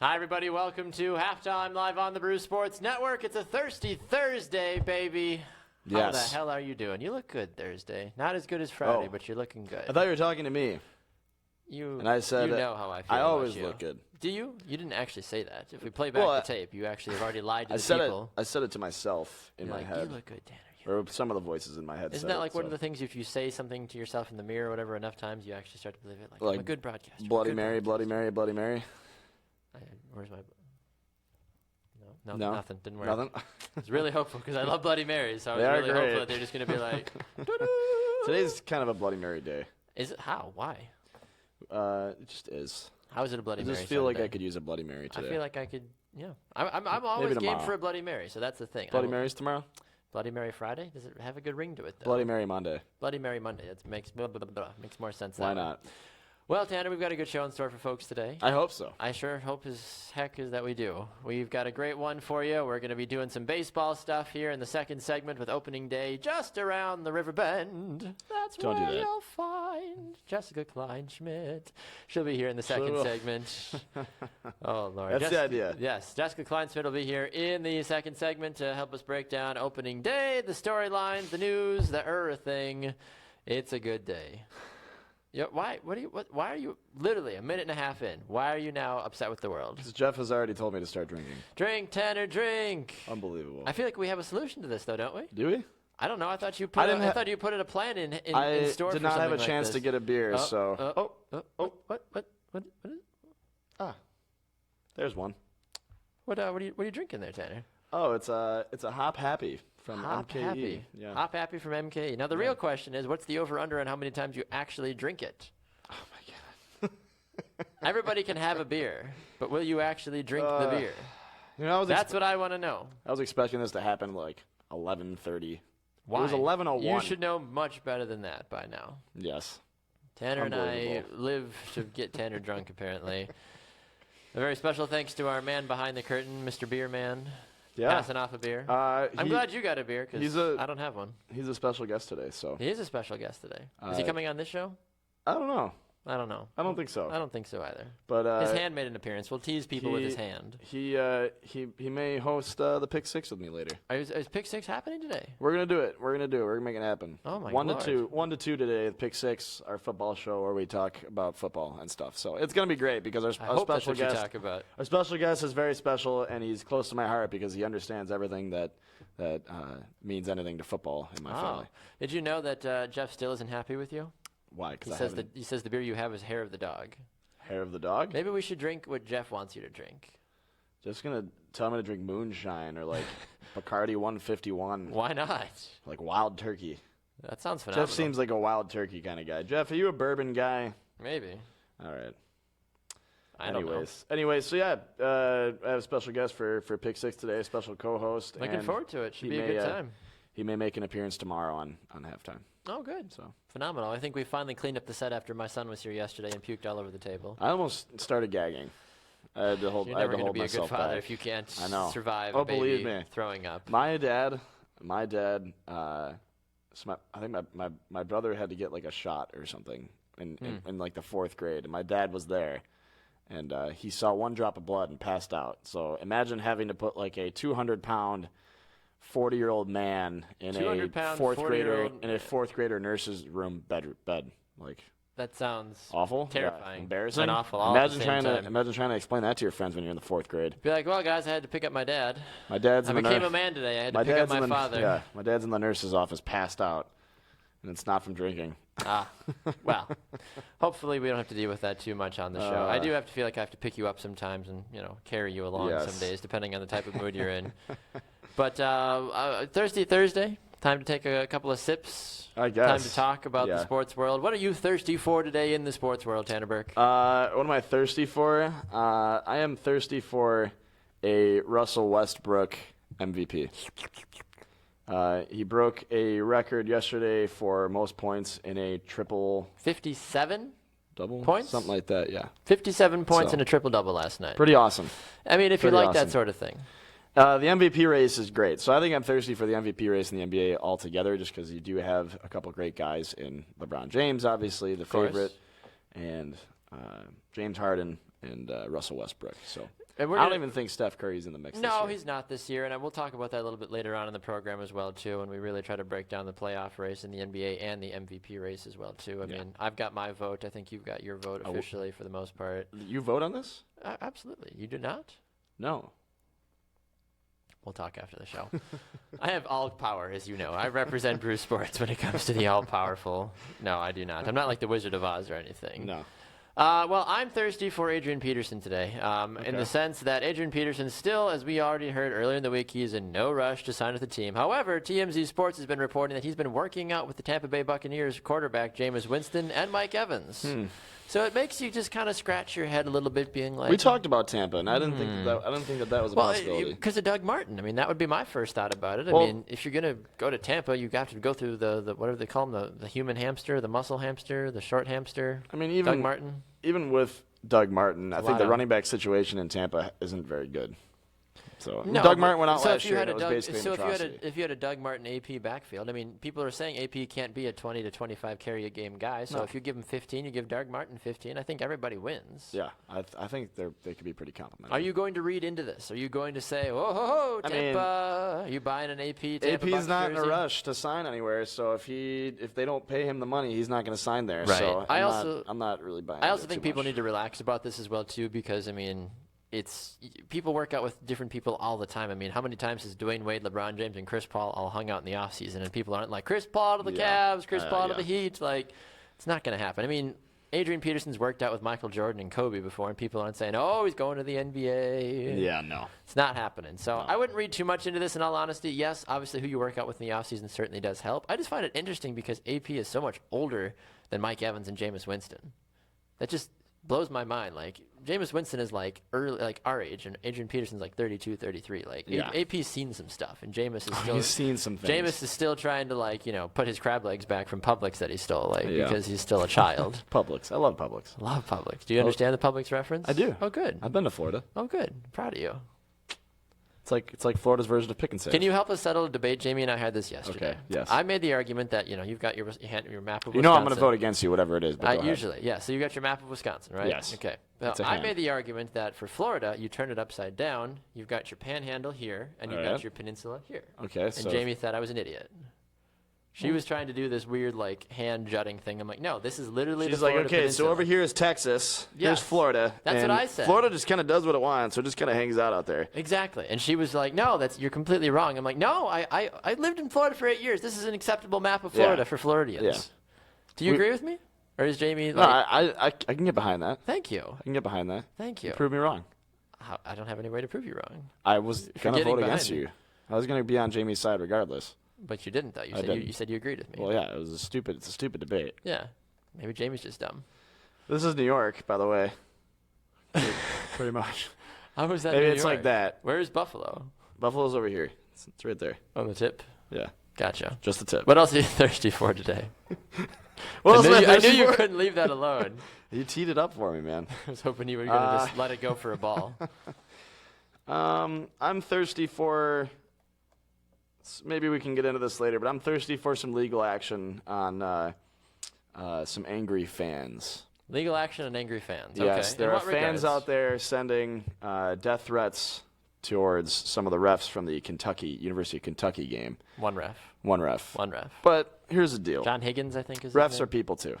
Hi, everybody. Welcome to Halftime Live on the Brew Sports Network. It's a Thirsty Thursday, baby. Yes. How the hell are you doing? You look good Thursday. Not as good as Friday, but you're looking good. I thought you were talking to me. And I said, you know how I feel I always about you. look good. Do you? You didn't actually say that. If we play back the tape, you actually have already lied to the people. I said it to myself in my head. You look good, Tanner. Or some of the voices in my head. Isn't that like one of the things, if you say something to yourself in the mirror or whatever enough times, you actually start to believe it? Like I'm a good broadcaster. Bloody Mary, Bloody Mary, Bloody Mary. Where's my... No, no, nothing. Didn't work. Nothing. I was really hopeful because I love Bloody Marys, so I was really hopeful that they're just going to be like... Today's kind of a Bloody Mary day. Is it? How? Why? It just is. How is it a Bloody Mary? I just feel like I could use a Bloody Mary today. I feel like I could, yeah. I'm always game for a Bloody Mary, so that's the thing. Bloody Mary's tomorrow? Bloody Mary Friday? Does it have a good ring to it, though? Bloody Mary Monday. Bloody Mary Monday. That makes more sense. Why not? Well, Tanner, we've got a good show in store for folks today. I hope so. I sure hope as heck is that we do. We've got a great one for you. We're going to be doing some baseball stuff here in the second segment with opening day just around the river bend. That's where you'll find Jessica Kleinschmidt. She'll be here in the second segment. Oh, Lord. That's the idea. Yes, Jessica Kleinschmidt will be here in the second segment to help us break down opening day, the storylines, the news, the everything. It's a good day. Yeah, why are you literally a minute and a half in? Why are you now upset with the world? Because Jeff has already told me to start drinking. Drink, Tanner, drink. Unbelievable. I feel like we have a solution to this, though, don't we? Do we? I don't know. I thought you put a plan in store. I did not have a chance to get a beer, so. What? There's one. What are you drinking there, Tanner? Oh, it's a Hop Happy from MKE. Happy. Yeah. Hop Happy from MKE. Now the real question is, what's the over/under on how many times you actually drink it? Oh my God. Everybody can have a beer, but will you actually drink the beer? That's what I want to know. I was expecting this to happen like 11:30. Why? It was 11:01. You should know much better than that by now. Yes. Tanner and I live to get Tanner drunk, apparently. A very special thanks to our man behind the curtain, Mr. Beer Man. Yeah. Passing off a beer. I'm glad you got a beer because I don't have one. He's a special guest today, so. He is a special guest today. Is he coming on this show? I don't know. I don't know. I don't think so. I don't think so either. But his hand made an appearance. We'll tease people with his hand. He may host the Pick Six with me later. Is Pick Six happening today? We're gonna do it. We're gonna make it happen. Oh my God. 1 to 2 today. The Pick Six, our football show where we talk about football and stuff. So it's gonna be great because our special guest. Talk about. Our special guest is very special, and he's close to my heart because he understands everything that means anything to football in my family. Did you know that Jeff still isn't happy with you? Why? He says the beer you have is hair of the dog. Hair of the dog? Maybe we should drink what Jeff wants you to drink. Just gonna tell me to drink moonshine or like Bacardi 151. Why not? Like Wild Turkey. That sounds phenomenal. Jeff seems like a Wild Turkey kind of guy. Jeff, are you a bourbon guy? Maybe. All right. I don't know. Anyways, so yeah, I have a special guest for Pick Six today, a special co-host. Looking forward to it. Should be a good time. He may make an appearance tomorrow on halftime. Oh, good. So phenomenal. I think we finally cleaned up the set after my son was here yesterday and puked all over the table. I almost started gagging. I had to hold myself back. You're never going to be a good father if you can't survive a baby throwing up. My dad. So I think my brother had to get like a shot or something in like the 4th grade, and my dad was there, and he saw one drop of blood and passed out. So imagine having to put like a 200-pound 40-year-old man in a 4th grader nurse's room bed. Like that sounds awful, terrifying, embarrassing, and awful. Imagine trying to explain that to your friends when you're in the 4th grade. Be like, well, guys, I had to pick up my dad. I became a man today. I had to pick up my father. Yeah, my dad's in the nurse's office, passed out, and it's not from drinking. Well, hopefully we don't have to deal with that too much on the show. I do have to feel like I have to pick you up sometimes and carry you along some days, depending on the type of mood you're in. But Thirsty Thursday, time to take a couple of sips. I guess. Time to talk about the sports world. What are you thirsty for today in the sports world, Tanner Burke? What am I thirsty for? I am thirsty for a Russell Westbrook MVP. He broke a record yesterday for most points in a triple. 57? Double? Points? Something like that, yeah. 57 points in a triple-double last night. Pretty awesome. I mean, if you like that sort of thing. The MVP race is great. So I think I'm thirsty for the MVP race in the NBA altogether just because you do have a couple great guys in LeBron James, obviously, the favorite, and James Harden, and Russell Westbrook. So I don't even think Steph Curry's in the mix. No, this year. he's not this year, and we'll talk about that a little bit later on in the program as well too. And we really try to break down the playoff race in the NBA and the MVP race as well too. I mean, I've got my vote. I think you've got your vote officially for the most part. You vote on this? Absolutely. You do not? No. We'll talk after the show. I have all power, as you know. I represent Brew Sports when it comes to the all-powerful. No, I do not. I'm not like the Wizard of Oz or anything. No. Well, I'm thirsty for Adrian Peterson today, in the sense that Adrian Peterson still, as we already heard earlier in the week, he is in no rush to sign with the team. However, TMZ Sports has been reporting that he's been working out with the Tampa Bay Buccaneers quarterback Jameis Winston and Mike Evans. So it makes you just kind of scratch your head a little bit, being like, we talked about Tampa, and I didn't think that was a possibility. Because of Doug Martin. I mean, that would be my first thought about it. I mean, if you're going to go to Tampa, you have to go through the what do they call him, the human hamster, the muscle hamster, the short hamster. I mean, Doug Martin. Even with Doug Martin, I think the running back situation in Tampa isn't very good. So Doug Martin went out last year, and it was basically an atrocity. If you had a Doug Martin AP backfield, I mean, people are saying AP can't be a 20 to 25 carry a game guy. So if you give him 15, you give Doug Martin 15. I think everybody wins. Yeah, I think they could be pretty complimentary. Are you going to read into this? Are you going to say, oh, Tampa, are you buying an AP? Tampa AP's not jersey? in a rush to sign anywhere. So if they don't pay him the money, he's not going to sign there. Right. So I'm not really buying. I also think people need to relax about this as well too, because I mean, people work out with different people all the time. I mean, how many times has Dwayne Wade, LeBron James, and Chris Paul all hung out in the offseason, and people aren't like, Chris Paul to the Cavs, Chris Paul to the Heat? Like, it's not going to happen. I mean, Adrian Peterson's worked out with Michael Jordan and Kobe before, and people aren't saying, oh, he's going to the NBA. Yeah, no. It's not happening. So I wouldn't read too much into this, in all honesty. Yes, obviously who you work out with in the offseason certainly does help. I just find it interesting because AP is so much older than Mike Evans and Jameis Winston. That just blows my mind. Like, Jameis Winston is like early, like our age, and Adrian Peterson's like 32, 33. Like, AP's seen some stuff, and Jameis is still he's seen some things. Jameis is still trying to put his crab legs back from Publix that he stole, because he's still a child. Publix, I love Publix. Love Publix. Do you understand the Publix reference? I do. Oh, good. I've been to Florida. Oh, good. Proud of you. It's like Florida's version of Pick and Save. Can you help us settle a debate? Jamie and I had this yesterday. Okay, yes. I made the argument that, you've got your map of Wisconsin. I'm going to vote against you, whatever it is. But usually, yeah. So you got your map of Wisconsin, right? Yes. Okay. Well, I made the argument that for Florida, you turn it upside down. You've got your panhandle here, and you've got your peninsula here. Okay. And Jamie thought I was an idiot. She was trying to do this weird, hand jutting thing. I'm like, no, this is literally the Florida peninsula. So over here is Texas. Here's Florida. That's what I said. Florida just kind of does what it wants, so it just kind of hangs out out there. Exactly. And she was like, no, you're completely wrong. I'm like, no, I lived in Florida for 8 years. This is an acceptable map of Florida for Floridians. Yeah. Do you agree with me? Or is Jamie No, I can get behind that. Thank you. I can get behind that. Thank you. Prove me wrong. I don't have any way to prove you wrong. I was going to vote against you. I was going to be on Jamie's side regardless. But you didn't, though. You said you agreed with me. Well, yeah, it's a stupid debate. Yeah. Maybe Jamie's just dumb. This is New York, by the way. Pretty much. How was that Maybe New it's York? like that. Where's Buffalo? Buffalo's over here. It's right there. On the tip? Yeah. Gotcha. Just the tip. What else are you thirsty for today? I knew you couldn't leave that alone. You teed it up for me, man. I was hoping you were going to just let it go for a ball. I'm thirsty for... Maybe we can get into this later, but I'm thirsty for some legal action on some angry fans. Legal action on angry fans. Yes, okay. there are fans out there sending death threats towards some of the refs from the University of Kentucky game. One ref. But here's the deal. John Higgins, I think, is refs are people too.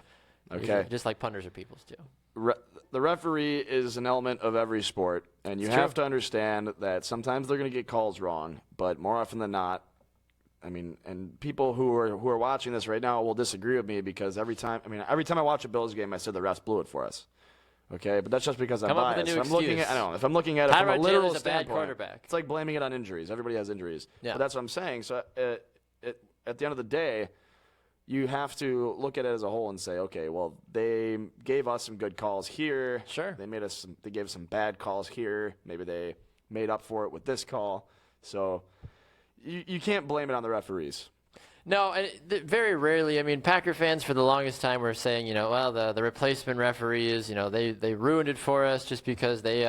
Okay. Just like punters are people too. The referee is an element of every sport, and you have to understand that sometimes they're going to get calls wrong, but more often than not, I mean, and people who are watching this right now will disagree with me because every time I watch a Bills game, I said the refs blew it for us. Okay, but that's just because I'm biased. If I'm looking at it from a literal standpoint, it's like blaming it on injuries. Everybody has injuries. Yeah. But that's what I'm saying. So at the end of the day, you have to look at it as a whole and say, okay, well, they gave us some good calls here. Sure. They gave us some bad calls here. Maybe they made up for it with this call. So you can't blame it on the referees. No, and very rarely. I mean, Packer fans for the longest time were saying, well, the replacement referees, they ruined it for us just because they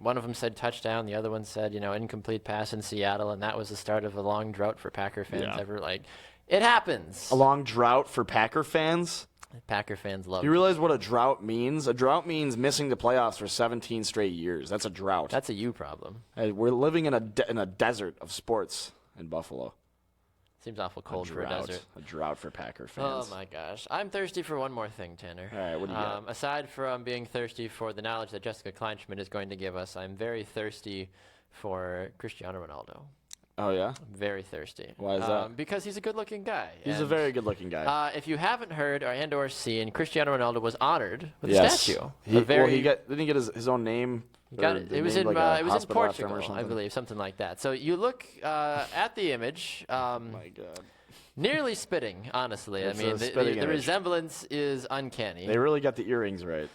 one of them said touchdown, the other one said, incomplete pass in Seattle, and that was the start of a long drought for Packer fans. Yeah. It happens. A long drought for Packer fans? Packer fans love. You realize what a drought means? A drought means missing the playoffs for 17 straight years. That's a drought. That's a you problem. We're living in a desert of sports in Buffalo. Seems awful cold for a desert. A drought for Packer fans. Oh, my gosh. I'm thirsty for one more thing, Tanner. All right, what do you got? Aside from being thirsty for the knowledge that Jessica Kleinschmidt is going to give us, I'm very thirsty for Cristiano Ronaldo. Oh, yeah? I'm very thirsty. Why is that? Because he's a good-looking guy. He's a very good-looking guy. If you haven't heard or seen, Cristiano Ronaldo was honored with a statue. Didn't he get his own name? It was in Portugal, I believe, something like that. So you look at the image. Oh, my God. Nearly spitting, honestly. It's the resemblance is uncanny. They really got the earrings right.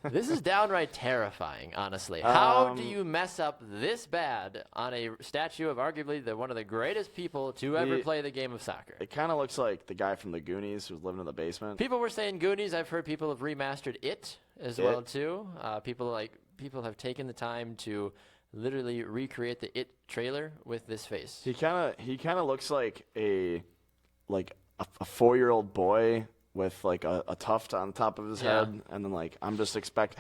This is downright terrifying, honestly. How do you mess up this bad on a statue of arguably one of the greatest people to ever play the game of soccer? It kind of looks like the guy from the Goonies who's living in the basement. People were saying Goonies. I've heard people have remastered it as well too. People have taken the time to literally recreate the It trailer with this face. He kind of looks like a 4-year-old boy with like a tuft on top of his head, and then like I'm just expecting,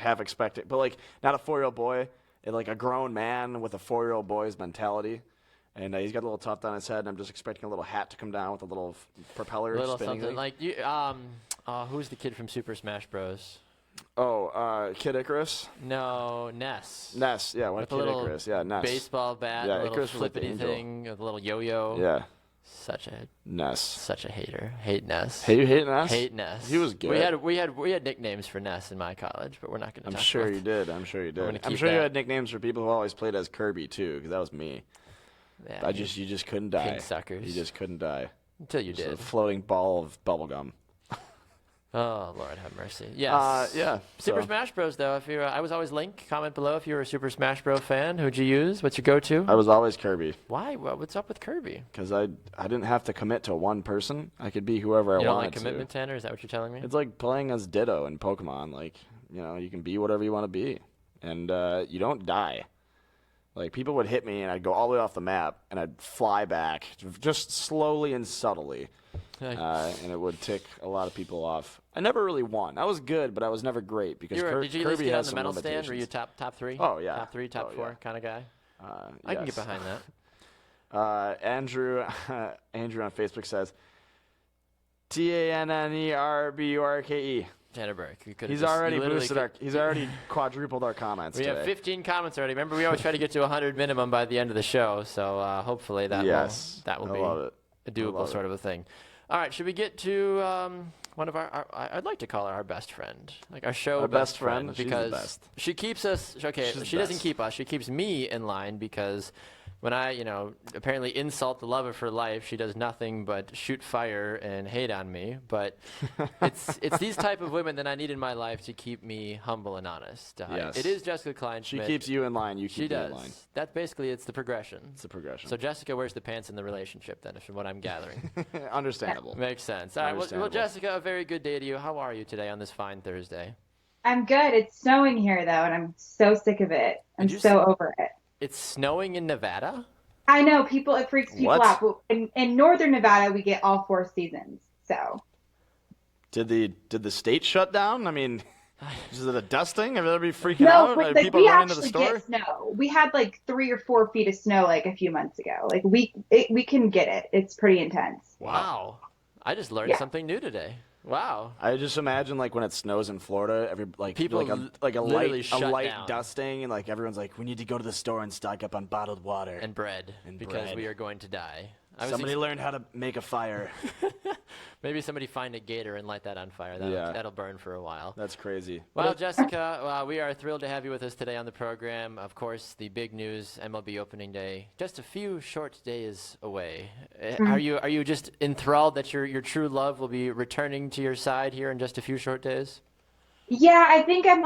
but like not a 4-year-old boy, like a grown man with a 4-year-old boy's mentality, and he's got a little tuft on his head, and I'm just expecting a little hat to come down with a little propeller spinning something thing. like you. Who's the kid from Super Smash Bros? Oh, Kid Icarus? No, Ness. Ness, yeah, what Kid Icarus? Yeah, Ness. Baseball bat, a little flippity thing, a little yo-yo. Yeah. Such a hater. Hate Ness. Hey, you hate Ness? Hate Ness. He was good. We had nicknames for Ness in my college, but we're not going to. I'm sure you did. I'm sure you had nicknames for people who always played as Kirby too, because that was me. Yeah, you just couldn't die. Pink suckers. You just couldn't die until you did. A floating ball of bubblegum. Oh, Lord have mercy. Yes. Yeah. Super Smash Bros. Though, if you're, I was always Link. Comment below if you're a Super Smash Bros. Fan. Who'd you use? What's your go-to? I was always Kirby. Why? What's up with Kirby? Because I didn't have to commit to one person. I could be whoever I wanted to. You don't like commitment, Tanner? Is that what you're telling me? It's like playing as Ditto in Pokemon. Like, you can be whatever you want to be, and you don't die. Like, people would hit me, and I'd go all the way off the map, and I'd fly back just slowly and subtly. And it would tick a lot of people off. I never really won. I was good, but I was never great because did you at least Kirby get has on the some medal limitations. stand? Were you top three? Oh, yeah. Top 3, top 4 kind of guy? I Yes. can get behind that. Andrew on Facebook says, TANNERBURKE. Tanner Burke. He's already quadrupled our comments today. We have 15 comments already. Remember, we always try to get to 100 minimum by the end of the show, so hopefully that will be a doable sort of a thing. All right, should we get to one of I'd like to call her our best friend, like our show our best friend, because she's the best. She keeps us. Okay, she doesn't keep us. She keeps me in line because when I, apparently insult the love of her life, she does nothing but shoot fire and hate on me. But it's these type of women that I need in my life to keep me humble and honest. Yes. It is Jessica Kleinschmidt. She keeps you in line. You keep me in line. That's basically it's the progression. It's the progression. So Jessica wears the pants in the relationship, then, from what I'm gathering. Understandable. Makes sense. All right. Well, Jessica, a very good day to you. How are you today on this fine Thursday? I'm good. It's snowing here, though, and I'm so sick of it. I'm so over it. It's snowing in Nevada? I know. It freaks people out. But in northern Nevada, we get all 4 seasons. So, did the state shut down? I mean, is it a dusting? Have everybody freaking out? But, people we run into the actually store? get snow. We had like 3 or 4 feet of snow like a few months ago. Like we can get it. It's pretty intense. Wow. I just learned something new today. Wow. I just imagine like when it snows in Florida, people a light dusting, and like everyone's like, we need to go to the store and stock up on bottled water and bread because we are going to die. Somebody learned how to make a fire. Maybe somebody find a gator and light that on fire. That'll burn for a while. That's crazy. Well, Jessica, we are thrilled to have you with us today on the program. Of course, the big news, MLB opening day, just a few short days away. Are you just enthralled that your true love will be returning to your side here in just a few short days? Yeah, I think I'm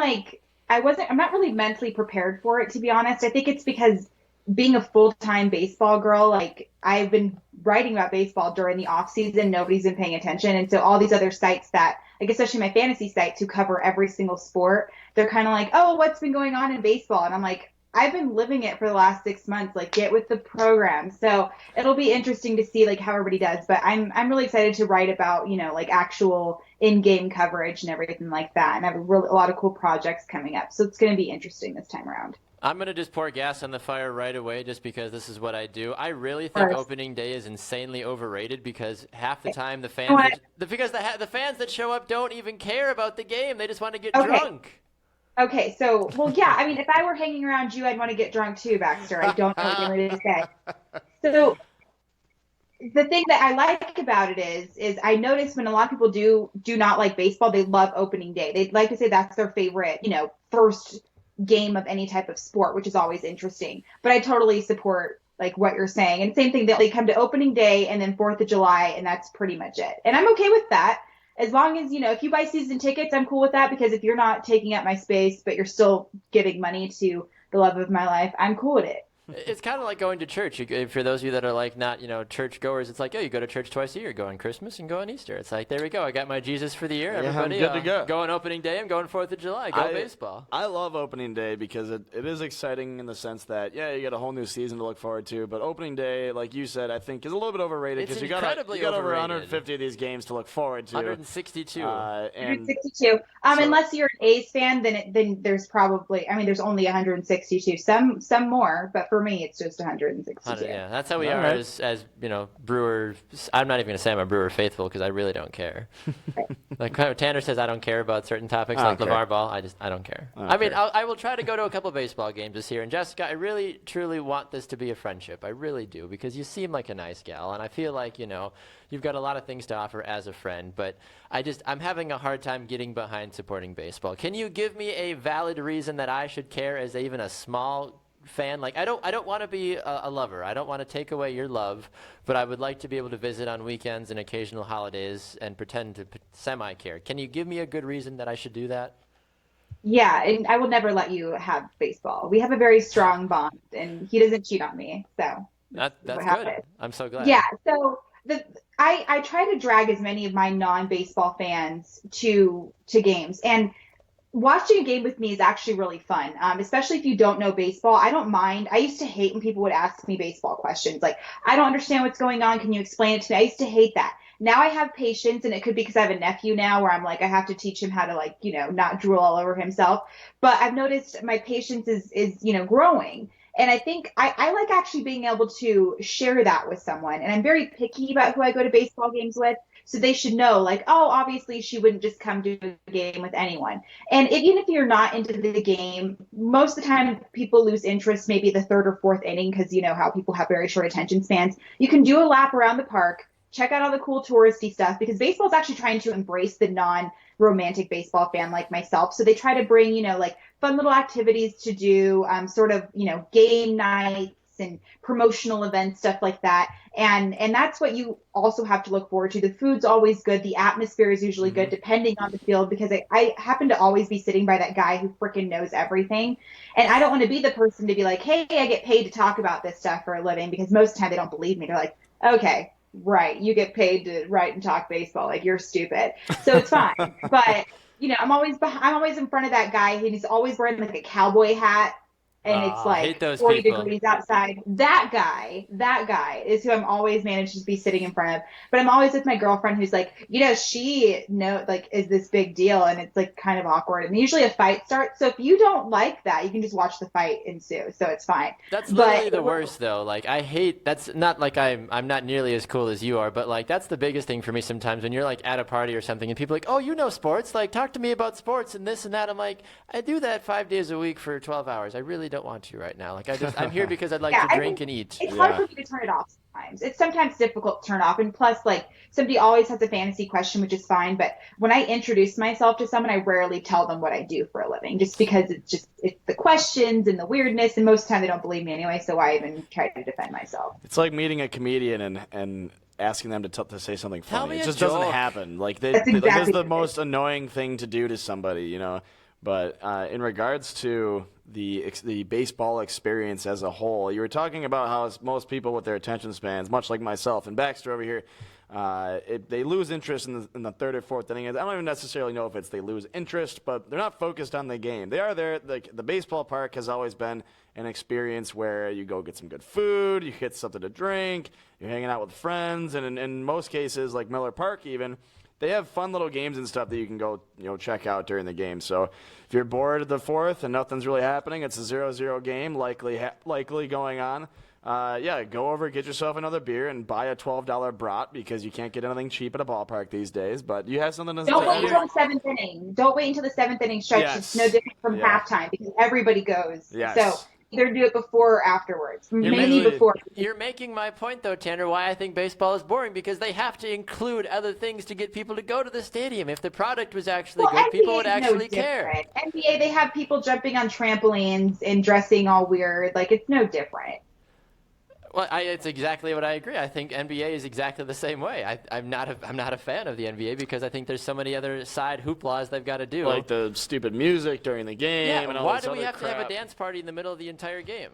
not really mentally prepared for it, to be honest. I think it's because being a full-time baseball girl, like I've been writing about baseball during the off season, nobody's been paying attention. And so all these other sites that, like especially my fantasy sites who cover every single sport, they're kind of like, oh, what's been going on in baseball? And I'm like, I've been living it for the last 6 months, like get with the program. So it'll be interesting to see like how everybody does. But I'm really excited to write about, like actual in-game coverage and everything like that. And I have a lot of cool projects coming up. So it's going to be interesting this time around. I'm going to just pour gas on the fire right away just because this is what I do. I really think opening day is insanely overrated because half the time the fans the fans that show up don't even care about the game. They just want to get drunk. Okay, so, well, yeah, I mean, if I were hanging around you, I'd want to get drunk too, Baxter. I don't know what you're ready to say. So the thing that I like about it is I notice when a lot of people do not like baseball, they love opening day. They like to say that's their favorite, first game of any type of sport, which is always interesting. But I totally support like what you're saying. And same thing, that they come to opening day and then 4th of July, and that's pretty much it. And I'm okay with that. As long as, if you buy season tickets, I'm cool with that, because if you're not taking up my space, but you're still giving money to the love of my life, I'm cool with it. It's kind of like going to church. For those of you that are like not, church goers, it's like, you go to church twice a year. Go on Christmas and go on Easter. It's like, there we go. I got my Jesus for the year. Everybody, I'm good to go. Go on opening day. I'm going 4th of July. Go baseball. I love opening day because it is exciting in the sense that, you got a whole new season to look forward to. But opening day, like you said, I think is a little bit overrated because you got over 150 of these games to look forward to. 162. 162. Unless you're an A's fan, then there's probably, there's only 162. Some more, but for me, it's just 162. Yeah, that's how we are as Brewers. I'm not even going to say I'm a Brewer faithful because I really don't care. Like Tanner says, I don't care about certain topics like LeVar Ball. I don't care. I will try to go to a couple of baseball games this year. And Jessica, I really, truly want this to be a friendship. I really do, because you seem like a nice gal, and I feel like you've got a lot of things to offer as a friend. But I'm having a hard time getting behind supporting baseball. Can you give me a valid reason that I should care as even a small fan? Like I don't want to be a lover. I don't want to take away your love, but I would like to be able to visit on weekends and occasional holidays and pretend to semi-care. Can you give me a good reason that I should do that? Yeah, and I will never let you have baseball. We have a very strong bond, and he doesn't cheat on me, so that's good. I'm so glad. Yeah, so I try to drag as many of my non-baseball fans to games, and watching a game with me is actually really fun, especially if you don't know baseball. I don't mind. I used to hate when people would ask me baseball questions. Like, I don't understand what's going on. Can you explain it to me? I used to hate that. Now I have patience, and it could be because I have a nephew now where I'm like, I have to teach him how to not drool all over himself. But I've noticed my patience is growing. And I think I like actually being able to share that with someone. And I'm very picky about who I go to baseball games with. So they should know, like, oh, obviously she wouldn't just come to a game with anyone. And even if you're not into the game, most of the time people lose interest maybe the 3rd or 4th inning, because you know how people have very short attention spans. You can do a lap around the park, check out all the cool touristy stuff, because baseball is actually trying to embrace the non-romantic baseball fan like myself. So they try to bring, like fun little activities to do, game nights and promotional events, stuff like that. And that's what you also have to look forward to. The food's always good. The atmosphere is usually good, depending on the field, because I happen to always be sitting by that guy who freaking knows everything. And I don't want to be the person to be like, hey, I get paid to talk about this stuff for a living, because most of the time they don't believe me. They're like, okay, right, you get paid to write and talk baseball. Like, you're stupid. So it's fine. But, I'm always in front of that guy. He's always wearing like a cowboy hat. And it's like 40 degrees outside. That guy is who I'm always managed to be sitting in front of. But I'm always with my girlfriend who's like, she is this big deal, and it's like kind of awkward. And usually a fight starts. So if you don't like that, you can just watch the fight ensue. So it's fine. That's literally the worst, though. Like, I hate, that's not like I'm not nearly as cool as you are, but like that's the biggest thing for me sometimes when you're like at a party or something and people are like, oh, you know sports, like talk to me about sports and this and that. I'm like, I do that 5 days a week for 12 hours. I really don't want to right now. Like, I'm here because I'd like to drink and eat. It's hard for me to turn it off sometimes. It's sometimes difficult to turn off. And plus, like, somebody always has a fantasy question, which is fine. But when I introduce myself to someone, I rarely tell them what I do for a living, just because it's the questions and the weirdness. And most of the time they don't believe me anyway. So why even try to defend myself? It's like meeting a comedian and asking them to say something funny. It just joke. Doesn't happen. Like, that's exactly the most annoying thing to do to somebody, But in regards to the baseball experience as a whole, you were talking about how most people with their attention spans, much like myself and Baxter over here, They lose interest in the third or fourth inning. I don't even necessarily know if it's they lose interest, but they're not focused on the game. They are there. The baseball park has always been an experience where you go get some good food, you get something to drink, you're hanging out with friends, and in most cases, like Miller Park even, they have fun little games and stuff that you can go check out during the game. So if you're bored of the fourth and nothing's really happening, it's a 0-0 game likely going on. Go over, get yourself another beer, and buy a $12 brat because you can't get anything cheap at a ballpark these days. But you have something to Don't wait until the seventh inning. Don't wait until the seventh inning stretch. Yes. It's no different from halftime because everybody goes. Yes. So either do it before or afterwards. Mainly before. You're making my point, though, Tanner, why I think baseball is boring, because they have to include other things to get people to go to the stadium. If the product was actually good, people would actually care. NBA, they have people jumping on trampolines and dressing all weird. Like, it's no different. Well, it's exactly what I agree. I think NBA is exactly the same way. I'm not a fan of the NBA because I think there's so many other side hooplas they've got to do. Like the stupid music during the game. Yeah, and all why this do we other have crap. to have a dance party in the middle of the entire game?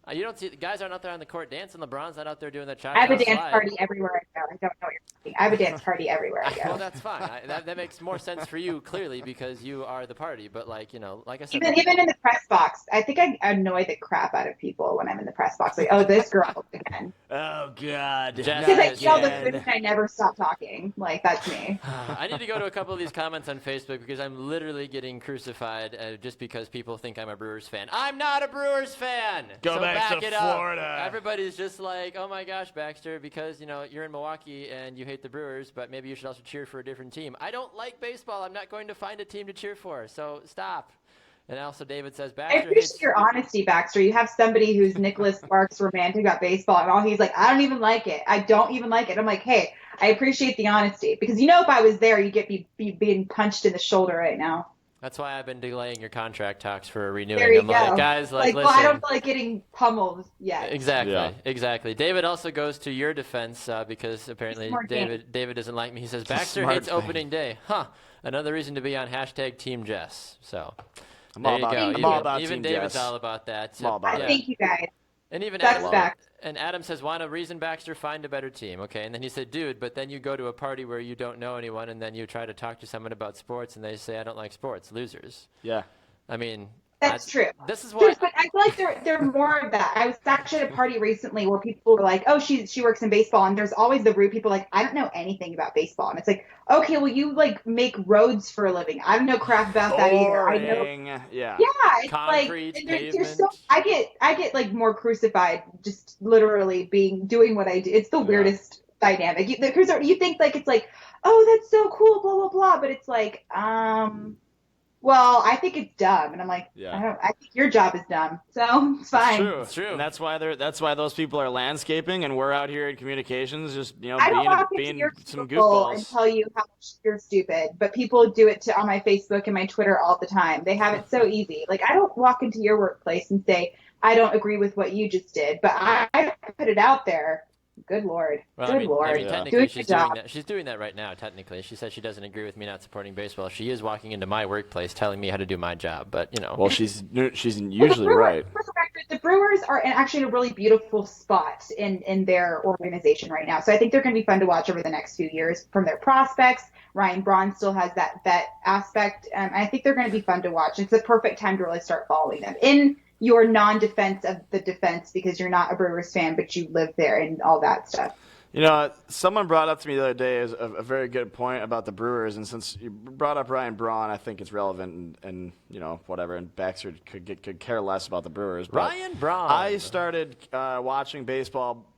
You don't see the guys aren't out there on the court dancing. LeBron's not out there doing that. I have a dance party everywhere I go. I don't know what you're saying. I have a dance party everywhere I go. Well, that's fine. That makes more sense for you, clearly, because you are the party. But like I said, even in the press box, I think I annoy the crap out of people when I'm in the press box. Like, oh, this girl again. Oh God. Because I yell the food and I never stop talking. Like, that's me. I need to go to a couple of these comments on Facebook because I'm literally getting crucified just because people think I'm a Brewers fan. I'm not a Brewers fan. Go back to it Florida. Up. Everybody's just like, oh my gosh, Baxter, because you're in Milwaukee and you hate the Brewers, but maybe you should also cheer for a different team. I don't like baseball. I'm not going to find a team to cheer for. So stop. And also David says, Baxter I appreciate your honesty, Baxter. You have somebody who's Nicholas Sparks romantic about baseball, and all he's like, I don't even like it. I don't even like it. I'm like, hey, I appreciate the honesty. Because if I was there, you'd get me being punched in the shoulder right now. That's why I've been delaying your contract talks for renewing. There you I'm go. like, guys, listen. Well, I don't feel like getting pummeled yet. Exactly. David also goes to your defense because apparently David doesn't like me. He says, Baxter hates opening day. Huh. Another reason to be on hashtag Team Jess. So there you go. Even David's all about that. Thank you, guys. And even Adam says, want a reason, Baxter, find a better team. Okay, and then he said, dude, but then you go to a party where you don't know anyone, and then you try to talk to someone about sports, and they say, I don't like sports. Losers. Yeah. I mean, that's true. This is why. But I feel like they're more of that. I was actually at a party recently where people were like, "Oh, she works in baseball," and there's always the rude people like, "I don't know anything about baseball," and it's like, okay, well, you like make roads for a living. I don't know crap about that either. I know. Yeah. It's concrete, like pavement. I get like more crucified just literally doing what I do. It's the weirdest dynamic. You think like it's like, oh, that's so cool, blah blah blah, but it's like, well, I think it's dumb, and I'm like, I think your job is dumb, so it's fine. It's true. And that's why those people are landscaping, and we're out here in communications, just I don't walk being into your some goofballs and tell you how much you're stupid, but people do it on my Facebook and my Twitter all the time. They have it so easy. Like, I don't walk into your workplace and say I don't agree with what you just did, but I put it out there. Good Lord. Well, Good Lord. I mean, technically, she's doing that. She's doing that right now, technically. She said she doesn't agree with me not supporting baseball. She is walking into my workplace telling me how to do my job, but, Well, she's usually right. For the record, the Brewers are actually in a really beautiful spot in their organization right now. So I think they're going to be fun to watch over the next few years from their prospects. Ryan Braun still has that vet aspect. I think they're going to be fun to watch. It's a perfect time to really start following them. In your non-defense of the defense because you're not a Brewers fan, but you live there and all that stuff. Someone brought up to me the other day is a very good point about the Brewers, and since you brought up Ryan Braun, I think it's relevant, and whatever, and Baxter could care less about the Brewers. But Ryan Braun. I started watching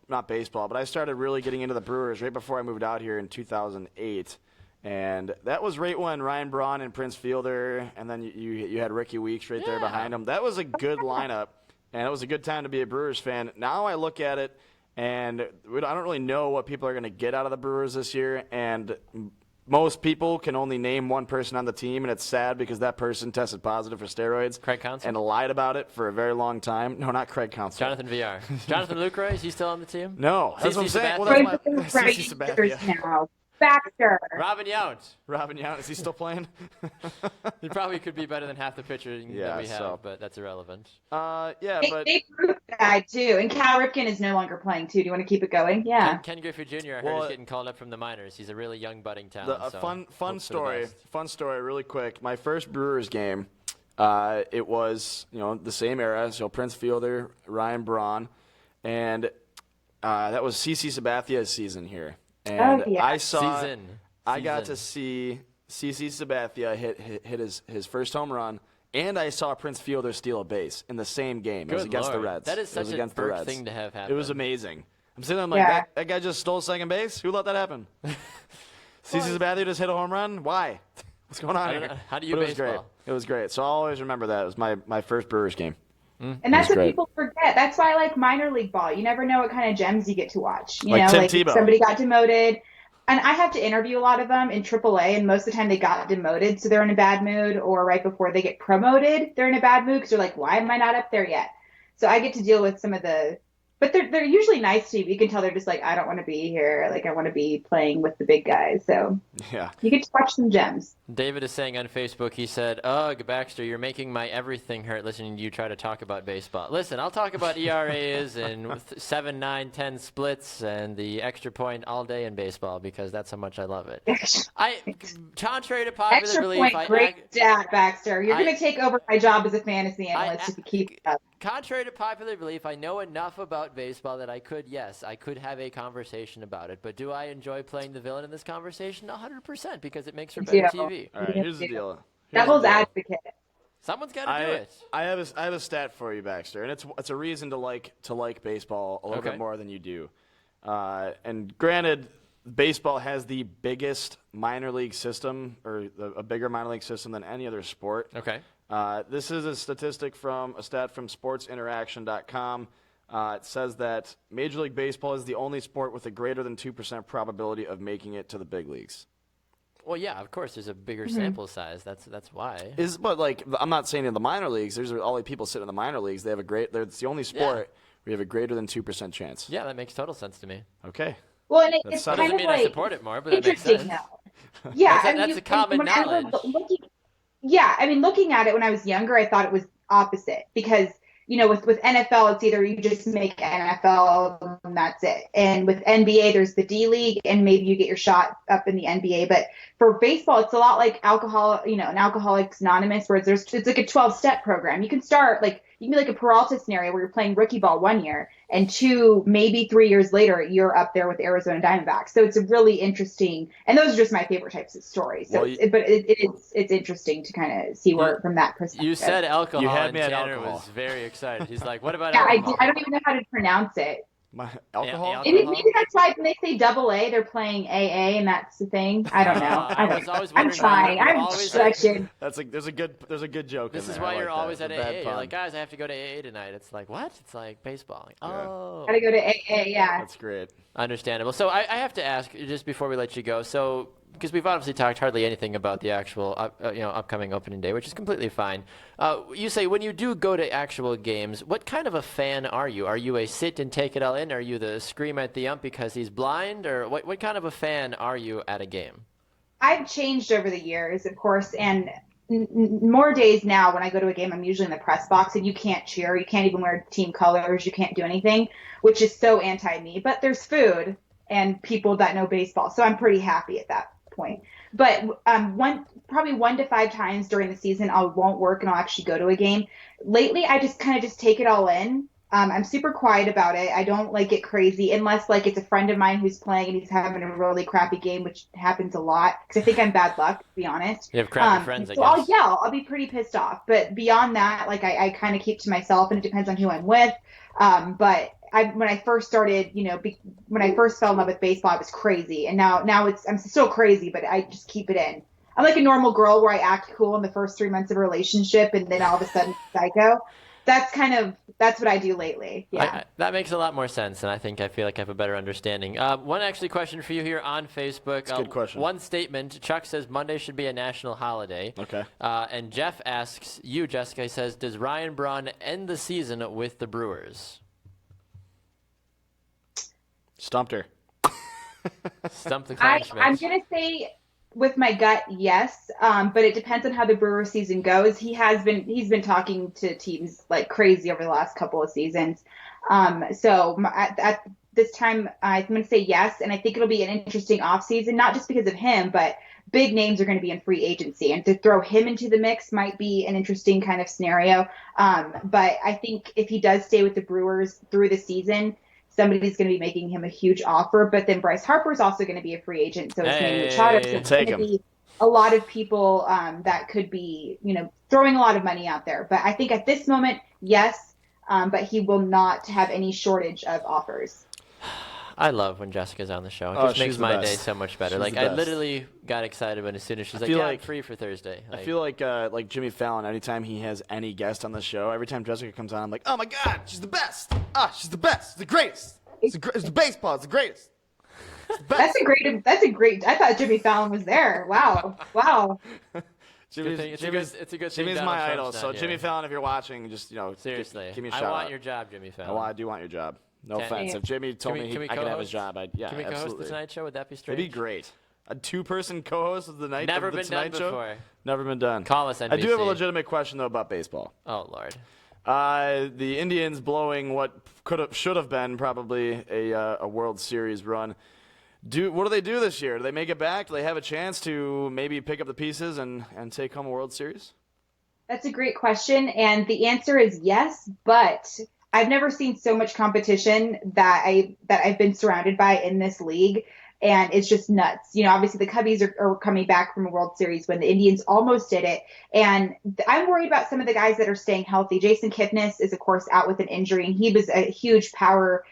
not baseball, but I started really getting into the Brewers right before I moved out here in 2008. And that was right when Ryan Braun and Prince Fielder, and then you had Ricky Weeks right there behind him. That was a good lineup, and it was a good time to be a Brewers fan. Now I look at it, and I don't really know what people are going to get out of the Brewers this year, and most people can only name one person on the team, and it's sad because that person tested positive for steroids. Craig Counsell? And lied about it for a very long time. No, not Craig Counsell. Jonathan Villar. Jonathan Lucroy, is he still on the team? No. That's what I'm saying. Now. Baxter. Robin Yount. Robin Yount, is he still playing? He probably could be better than half the pitching that we have, but that's irrelevant. But They proved that too. And Cal Ripken is no longer playing too. Do you want to keep it going? Yeah. Ken Griffey Jr. I heard is getting called up from the minors. He's a really young budding talent. Fun story, really quick. My first Brewers game, it was the same era. So Prince Fielder, Ryan Braun, and that was CC Sabathia's season here. And I got to see CC Sabathia hit his first home run, and I saw Prince Fielder steal a base in the same game. It was against the Reds. That is such a Burke thing to have happen. It was amazing. I'm sitting there, I'm like, that guy just stole second base? Who let that happen? CC Sabathia just hit a home run? Why? What's going on here? How do you baseball? It was great. So I'll always remember that. It was my first Brewers game. And that's what people forget. That's why I like minor league ball. You never know what kind of gems you get to watch. Tim Tebow. Somebody got demoted. And I have to interview a lot of them in AAA, and most of the time they got demoted, so they're in a bad mood, or right before they get promoted, they're in a bad mood because they're like, why am I not up there yet? So I get to deal with some of but they're usually nice to you. You can tell they're just like, I don't want to be here. Like, I want to be playing with the big guys. So you get to watch some gems. David is saying on Facebook, he said, ugh, Baxter, you're making my everything hurt listening to you try to talk about baseball. Listen, I'll talk about ERAs and 7, 9, 10 splits and the extra point all day in baseball because that's how much I love it. Contrary to popular extra belief, point, great dad, Baxter. You're going to take over my job as a fantasy analyst if you keep it up. Contrary to popular belief, I know enough about baseball that I could have a conversation about it. But do I enjoy playing the villain in this conversation? 100%, because it makes for better TV. All right, here's the deal. Devil's advocate. Someone's got to do it. I have a stat for you, Baxter, and it's a reason to like baseball a little bit more than you do. And granted, baseball has the biggest minor league system, or a bigger minor league system than any other sport. Okay. This is a stat from sportsinteraction.com. It says that Major League Baseball is the only sport with a greater than 2% probability of making it to the big leagues. Well, yeah, of course, there's a bigger sample size. That's why. But like, I'm not saying in the minor leagues. There's all the people sitting in the minor leagues. They have it's the only sport where you have a greater than 2% chance. Yeah, that makes total sense to me. Okay. Well, and it's kind doesn't of mean like I support it more, but it makes sense. Yeah, that's a common knowledge. Looking at it when I was younger, I thought it was opposite because, with NFL, it's either you just make NFL and that's it. And with NBA, there's the D League and maybe you get your shot up in the NBA. But for baseball, it's a lot like alcohol, an Alcoholics Anonymous where it's like a 12-step program. You can start you can be like a Peralta scenario where you're playing rookie ball 1 year and 2, maybe 3 years later, you're up there with Arizona Diamondbacks. So it's a really interesting, and those are just my favorite types of stories. So, it's interesting to kind of see where from that perspective. You said alcohol, you had and me at Tanner alcohol. was very excited. He's like, "What about alcohol?" I don't even know how to pronounce it. Alcohol? Maybe that's why when they say AA, they're playing AA, and that's the thing. I don't know. I'm trying. I'm stretching. There's a good joke. This in is there. why I you're like always that. at It's a AA. bad You're pun. like, guys, I have to go to AA tonight. It's like, what? It's like baseball. Like, oh. Gotta go to AA, yeah. That's great. Understandable. So I have to ask, just before we let you go, because we've obviously talked hardly anything about the actual upcoming opening day, which is completely fine. You say when you do go to actual games, what kind of a fan are you? Are you a sit and take it all in? Are you the scream at the ump because he's blind? Or what kind of a fan are you at a game? I've changed over the years, of course, and more days now when I go to a game, I'm usually in the press box, and you can't cheer. You can't even wear team colors. You can't do anything, which is so anti-me. But there's food and people that know baseball, so I'm pretty happy at that point. But probably 1 to 5 times during the season, I won't work and I'll actually go to a game. Lately, I just kind of just take it all in. I'm super quiet about it. I don't get crazy unless it's a friend of mine who's playing and he's having a really crappy game, which happens a lot because I think I'm bad luck, to be honest. You have crappy friends, I guess. I'll yell. I'll be pretty pissed off. But beyond that, I kind of keep to myself, and it depends on who I'm with. But when I first started, when I first fell in love with baseball, I was crazy, and now I'm still crazy, but I just keep it in. I'm like a normal girl where I act cool in the first 3 months of a relationship, and then all of a sudden, psycho. That's what I do lately. Yeah, that makes a lot more sense, and I feel like I have a better understanding. One question for you here on Facebook. That's a good question. One statement. Chuck says Monday should be a national holiday. Okay. And Jeff asks you, Jessica. He says, does Ryan Braun end the season with the Brewers? Stumped her. Stump the I'm Kleinschmidt. gonna say with my gut, yes, but it depends on how the Brewer season goes. He's been talking to teams like crazy over the last couple of seasons. At this time, I'm going to say yes, and I think it'll be an interesting offseason, not just because of him, but big names are going to be in free agency, and to throw him into the mix might be an interesting kind of scenario. But I think if he does stay with the Brewers through the season, somebody's going to be making him a huge offer. But then Bryce Harper is also going to be a free agent, so is Manny Machado. So it's going to be a lot of people that could be, throwing a lot of money out there. But I think at this moment, yes, but he will not have any shortage of offers. I love when Jessica's on the show. It just makes my day so much better. She's I literally got excited when as soon as she's like, I'm free for Thursday. I feel like Jimmy Fallon, anytime he has any guest on the show, every time Jessica comes on, I'm like, oh my God, she's the best. She's the best. She's the greatest. It's the baseball. It's the greatest. It's the best. That's a great, I thought Jimmy Fallon was there. Wow. It's a good thing. Jimmy's my idol. So Jimmy Fallon, if you're watching, just, seriously, give me a shout I want out. your job, Jimmy Fallon. I do want your job. No offense. If Jimmy told me I could have his job, Can we co-host the Tonight Show? Would that be strange? It'd be great. A two-person co-host of the Tonight Show. Never been done before. Never been done. Call us, NBC. I do have a legitimate question though about baseball. Oh Lord. The Indians blowing what should have been probably a World Series run. What do they do this year? Do they make it back? Do they have a chance to maybe pick up the pieces and take home a World Series? That's a great question, and the answer is yes, but I've never seen so much competition that I've been surrounded by in this league, and it's just nuts. Obviously the Cubbies are coming back from a World Series when the Indians almost did it, and I'm worried about some of the guys that are staying healthy. Jason Kipnis is, of course, out with an injury, and he was a huge power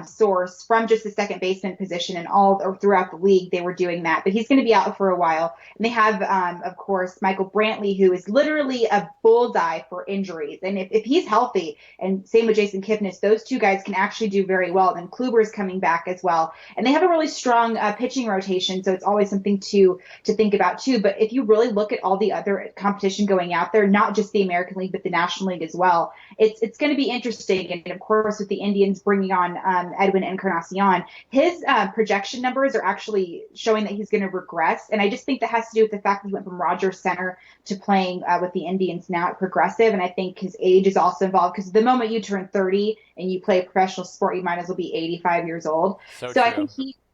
source from just the second baseman position, and throughout the league they were doing that, but he's going to be out for a while. And they have of course Michael Brantley, who is literally a bullseye for injuries, and if he's healthy, and same with Jason Kipnis, those two guys can actually do very well. Then Kluber's coming back as well, and they have a really strong pitching rotation, so it's always something to think about too. But if you really look at all the other competition going out there, not just the American League but the National League as well, it's going to be interesting. And of course with the Indians bringing on Edwin Encarnacion, his projection numbers are actually showing that he's going to regress. And I just think that has to do with the fact that he went from Rogers Center to playing with the Indians now at Progressive. And I think his age is also involved, because the moment you turn 30 and you play a professional sport, you might as well be 85 years old. So I think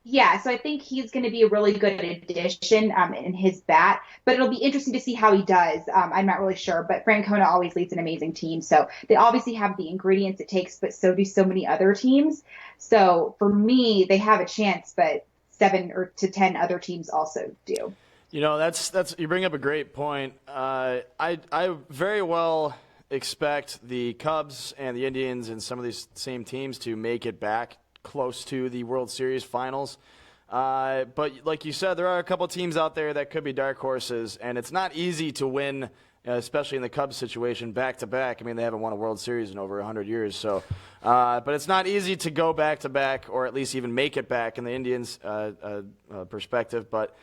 I think he's going to be a really good addition in his bat, but it'll be interesting to see how he does. I'm not really sure, but Francona always leads an amazing team. So they obviously have the ingredients it takes, but so do so many other teams. So for me, they have a chance, but 7 to 10 other teams also do. That's you bring up a great point. I very well expect the Cubs and the Indians and some of these same teams to make it back close to the World Series finals. But like you said, there are a couple teams out there that could be dark horses, and it's not easy to win, especially in the Cubs situation, back-to-back. I mean, they haven't won a World Series in over 100 years. So, but it's not easy to go back-to-back, or at least even make it back in the Indians' perspective. But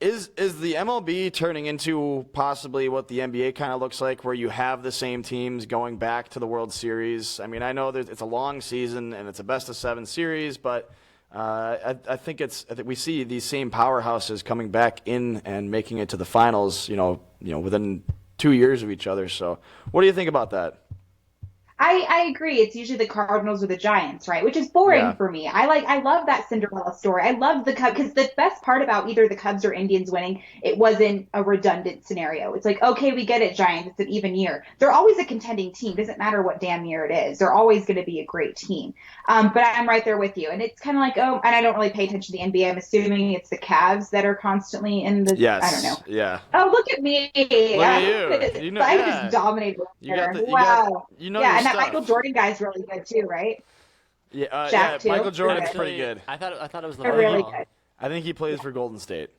is the MLB turning into possibly what the NBA kind of looks like, where you have the same teams going back to the World Series? I mean, I know that it's a long season and it's a best-of-7 series, but I think we see these same powerhouses coming back in and making it to the finals, within 2 years of each other. So what do you think about that? I agree. It's usually the Cardinals or the Giants, right? Which is boring for me. I love that Cinderella story. I love the Cubs, because the best part about either the Cubs or Indians winning, it wasn't a redundant scenario. It's like, okay, we get it, Giants. It's an even year. They're always a contending team. Doesn't matter what damn year it is. They're always going to be a great team. But I'm right there with you. And it's kind of like, and I don't really pay attention to the NBA. I'm assuming it's the Cavs that are constantly in the, yes. I don't know. Yeah. Oh, look at me. Look at you. I just dominated there. Wow. And that Michael Jordan guy's really good too, right? Yeah, Michael Jordan's pretty good. I thought it was they're really good. I think he plays for Golden State.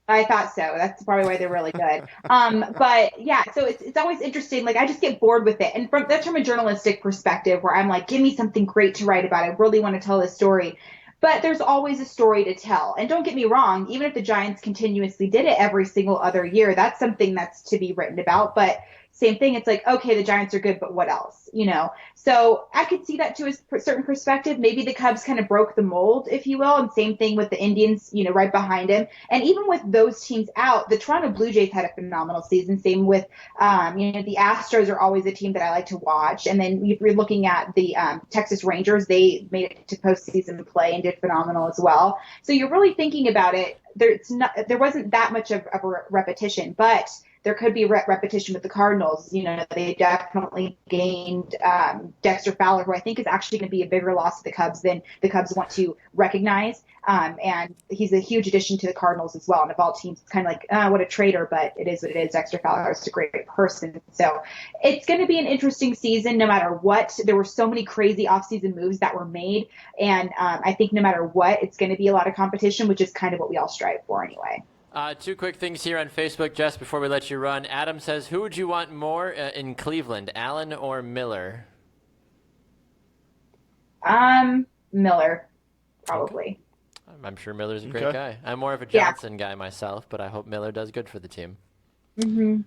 I thought so. That's probably why they're really good. But yeah, so it's always interesting. Like, I just get bored with it. And that's from a journalistic perspective, where I'm like, give me something great to write about. I really want to tell this story. But there's always a story to tell. And don't get me wrong, even if the Giants continuously did it every single other year, that's something that's to be written about. But same thing. It's like, okay, the Giants are good, but what else? So I could see that to a certain perspective. Maybe the Cubs kind of broke the mold, if you will, and same thing with the Indians, right behind him. And even with those teams out, the Toronto Blue Jays had a phenomenal season. Same with, the Astros are always a team that I like to watch. And then if you're looking at the Texas Rangers, they made it to postseason play and did phenomenal as well. So you're really thinking about it. There wasn't that much of a repetition, but there could be repetition with the Cardinals. They definitely gained Dexter Fowler, who I think is actually going to be a bigger loss to the Cubs than the Cubs want to recognize. And he's a huge addition to the Cardinals as well. And of all teams, it's kind of like, what a traitor, but it is what it is. Dexter Fowler is a great person. So it's going to be an interesting season no matter what. There were so many crazy offseason moves that were made. And I think no matter what, it's going to be a lot of competition, which is kind of what we all strive for anyway. Two quick things here on Facebook, Jess, before we let you run. Adam says, who would you want more in Cleveland, Allen or Miller? Miller, probably. Okay. I'm sure Miller's a great guy. I'm more of a Johnson guy myself, but I hope Miller does good for the team. Mm-hmm.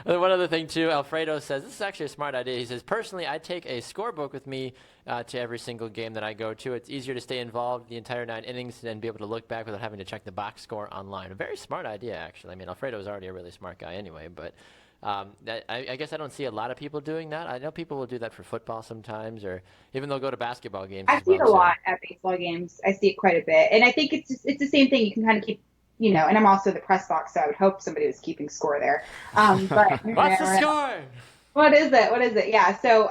One other thing, too, Alfredo says, this is actually a smart idea. He says, personally, I take a scorebook with me to every single game that I go to. It's easier to stay involved the entire 9 innings and be able to look back without having to check the box score online. A very smart idea, actually. I mean, Alfredo is already a really smart guy anyway, but I guess I don't see a lot of people doing that. I know people will do that for football sometimes, or even they'll go to basketball games. I see it a lot at baseball games. I see it quite a bit. And I think it's the same thing. You can kind of keep, and I'm also the press box, so I would hope somebody was keeping score there. But what's the score? What is it? Yeah. So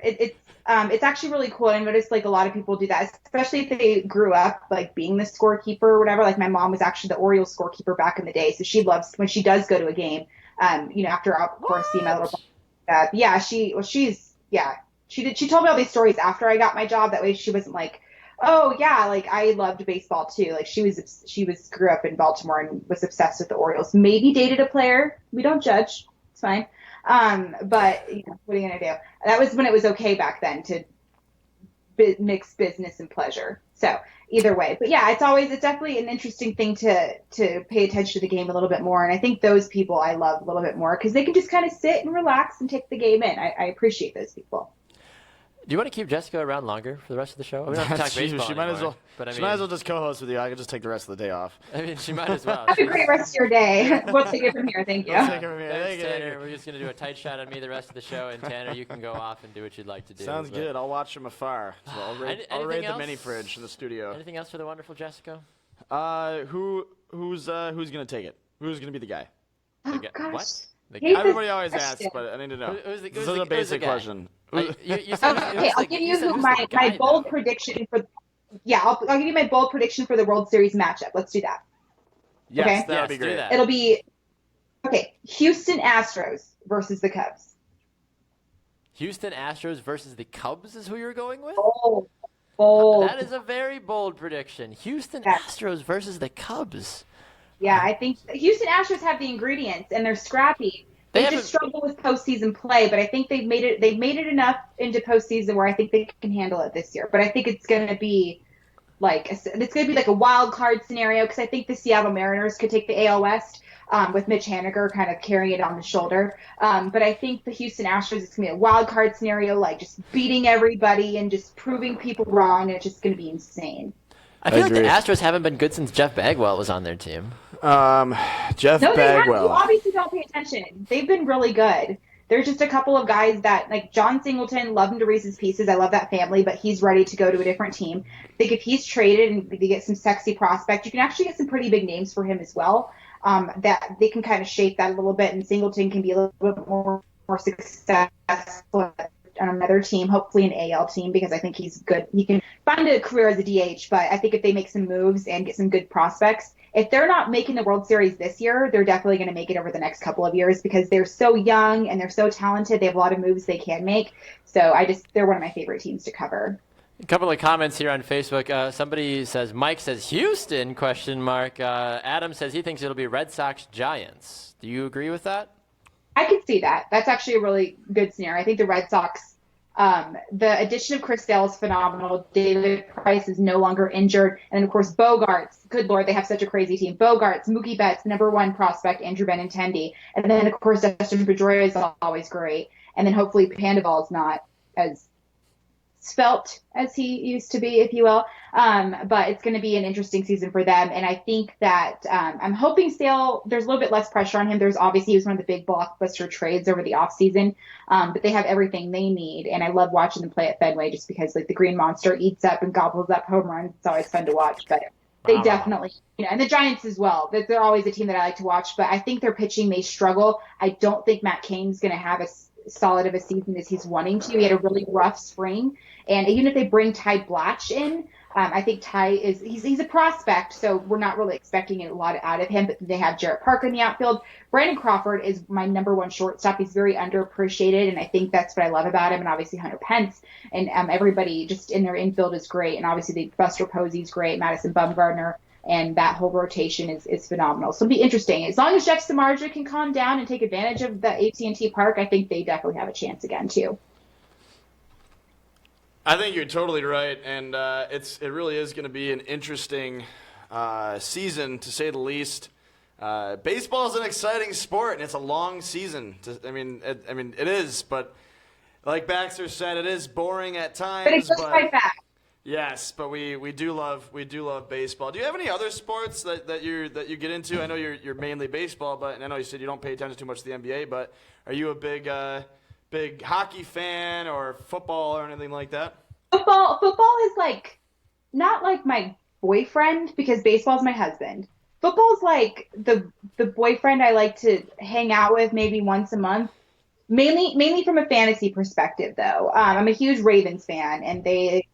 it's actually really cool. I noticed like a lot of people do that, especially if they grew up like being the scorekeeper or whatever. Like my mom was actually the Orioles scorekeeper back in the day, so she loves when she does go to a game. After of course seeing my little she told me all these stories after I got my job. That way she wasn't like, oh yeah, like I loved baseball too. Like she grew up in Baltimore and was obsessed with the Orioles. Maybe dated a player. We don't judge. It's fine. But what are you gonna do? That was when it was okay back then to mix business and pleasure. So either way, but yeah, it's definitely an interesting thing to pay attention to the game a little bit more. And I think those people I love a little bit more because they can just kind of sit and relax and take the game in. I appreciate those people. Do you want to keep Jessica around longer for the rest of the show? We don't have to talk baseball she might as well. But she might as well just co-host with you. I could just take the rest of the day off. I mean, she might as well. Have a great rest of your day. We'll take it from here. Thank you. We'll take it from here. Thanks, Tanner. We're just going to do a tight shot on me the rest of the show, and Tanner, you can go off and do what you'd like to do. Sounds good. I'll watch from afar. So I'll raid the mini fridge in the studio. Anything else for the wonderful Jessica? Who's going to take it? Who's going to be the guy? Oh, gosh. What? Everybody always asks, but I need to know. This is a basic question. I'll give you my bold prediction for. Yeah, I'll give you my bold prediction for the World Series matchup. Let's do that. Yes, okay? that would be great. It'll be Houston Astros versus the Cubs. Houston Astros versus the Cubs is who you're going with? Bold. That is a very bold prediction. Houston Astros versus the Cubs. Yeah, I think Houston Astros have the ingredients, and they're scrappy. They just struggle with postseason play, but I think they've made it enough into postseason where I think they can handle it this year. But I think it's going to be like a wild card scenario because I think the Seattle Mariners could take the AL West with Mitch Haniger kind of carrying it on his shoulder. But I think the Houston Astros is going to be a wild card scenario, like just beating everybody and just proving people wrong, and it's just going to be insane. I feel like the Astros haven't been good since Jeff Bagwell was on their team. Jeff Bagwell. You obviously don't pay attention. They've been really good. There's just a couple of guys that, like John Singleton, love him to Reese's Pieces. I love that family, but he's ready to go to a different team. I think if he's traded and they get some sexy prospect, you can actually get some pretty big names for him as well. That they can kind of shape that a little bit, and Singleton can be a little bit more successful on another team, hopefully an AL team, because I think he's good. He can find a career as a DH, but I think if they make some moves and get some good prospects, if they're not making the World Series this year, they're definitely going to make it over the next couple of years because they're so young and they're so talented. They have a lot of moves they can make. So they're one of my favorite teams to cover. A couple of comments here on Facebook. Somebody says, Mike says Houston, ? Adam says he thinks it'll be Red Sox Giants. Do you agree with that? I could see that. That's actually a really good scenario. I think the Red Sox The addition of Chris Sale is phenomenal. David Price is no longer injured. And of course, Bogarts. Good Lord, they have such a crazy team. Bogarts, Mookie Betts, number one prospect, Andrew Benintendi. And then, of course, Dustin Pedroia is always great. And then hopefully Pandaval is not as svelte as he used to be, if you will. But it's going to be an interesting season for them. And I think that I'm hoping Sale, there's a little bit less pressure on him. There's obviously, he was one of the big blockbuster trades over the offseason. But they have everything they need. And I love watching them play at Fenway just because like the Green Monster eats up and gobbles up home runs. It's always fun to watch. But they definitely, and the Giants as well. They're always a team that I like to watch. But I think their pitching may struggle. I don't think Matt Cain's going to have a solid of a season as he's wanting to. He had a really rough spring. And even if they bring Ty Blatch in, I think Ty he's a prospect, so we're not really expecting a lot out of him. But they have Jarrett Parker in the outfield. Brandon Crawford is my number one shortstop. He's very underappreciated, and I think that's what I love about him. And obviously Hunter Pence and everybody just in their infield is great. And obviously Buster Posey's great, Madison Bumgarner, and that whole rotation is phenomenal. So it'll be interesting. As long as Jeff Samardzija can calm down and take advantage of the AT&T Park, I think they definitely have a chance again too. I think you're totally right, and it really is going to be an interesting season, to say the least. Baseball is an exciting sport, and it's a long season. It is, but like Baxter said, it is boring at times. But it goes right back. Yes, but we do love baseball. Do you have any other sports that you get into? I know you're mainly baseball, but I know you said you don't pay attention too much to the NBA. But are you a big hockey fan or football or anything like that? Football is like not like my boyfriend because baseball is my husband. Football is like the boyfriend I like to hang out with maybe once a month. Mainly from a fantasy perspective, though. I'm a huge Ravens fan, and they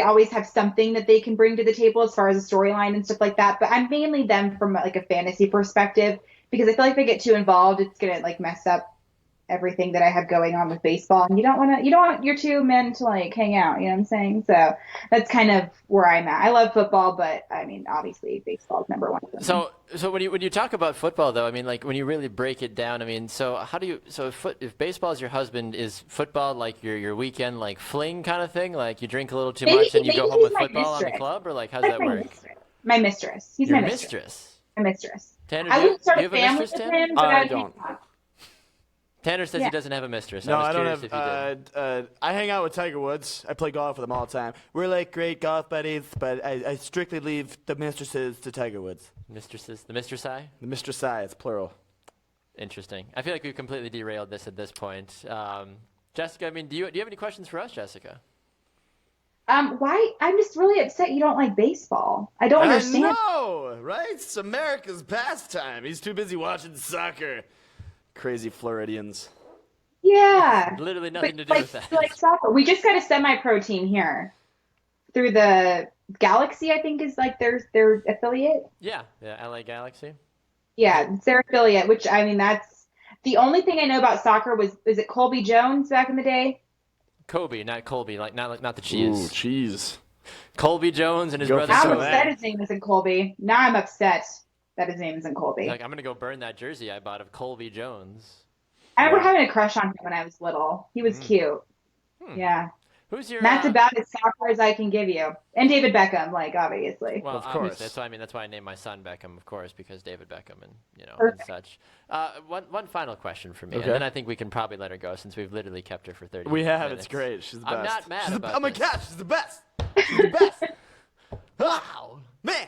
always have something that they can bring to the table as far as a storyline and stuff like that. But I'm mainly them from like a fantasy perspective because I feel like if I get too involved, it's gonna like mess up everything that I have going on with baseball. And you don't want your two men to like hang out. You know what I'm saying? So that's kind of where I'm at. I love football, but I mean, obviously baseball is number one for me. So when you talk about football, though, I mean, like when you really break it down, I mean, so if baseball is your husband, is football like your weekend like fling kind of thing? Like you drink a little too much and you go home with football on the club, or like how's that work? My mistress. He's your my mistress. My mistress. Tanner, I would start do you have a family mistress, with Tanner? him, but I don't. Tanner says he doesn't have a mistress. No, I don't curious have. if you did. I hang out with Tiger Woods. I play golf with him all the time. We're like great golf buddies, but I strictly leave the mistresses to Tiger Woods. Mistresses, the mistress eye? The mistress, it's plural. Interesting. I feel like we've completely derailed this at this point. Jessica, I mean, do you have any questions for us, Jessica? Why? I'm just really upset you don't like baseball. I don't understand. I know, right? It's America's pastime. He's too busy watching soccer. Crazy Floridians. Yeah. Literally nothing to do with that. Like soccer. We just got a semi-pro team here through the Galaxy, I think is like their affiliate. Yeah, LA Galaxy. Yeah, it's their affiliate, which I mean that's the only thing I know about soccer is it Colby Jones back in the day? Kobe, not Colby, not the cheese. Ooh, cheese. Colby Jones and his Go brother. I'm for Kobe. upset his name isn't Colby. Now I'm upset that his name isn't Colby. Like I'm gonna go burn that jersey I bought of Colby Jones. I remember having a crush on him when I was little. He was cute. Yeah. Who's your? And that's about as soccer as I can give you. And David Beckham, like obviously. Well, Of course. That's why I named my son Beckham, of course, because David Beckham and and Perfect. such. One final question for me, Okay. and then I think we can probably let her go since we've literally kept her for 30 We have. minutes. It's great. She's the best. I'm not mad about Oh my this. gosh, she's the best. She's the best. Wow, man.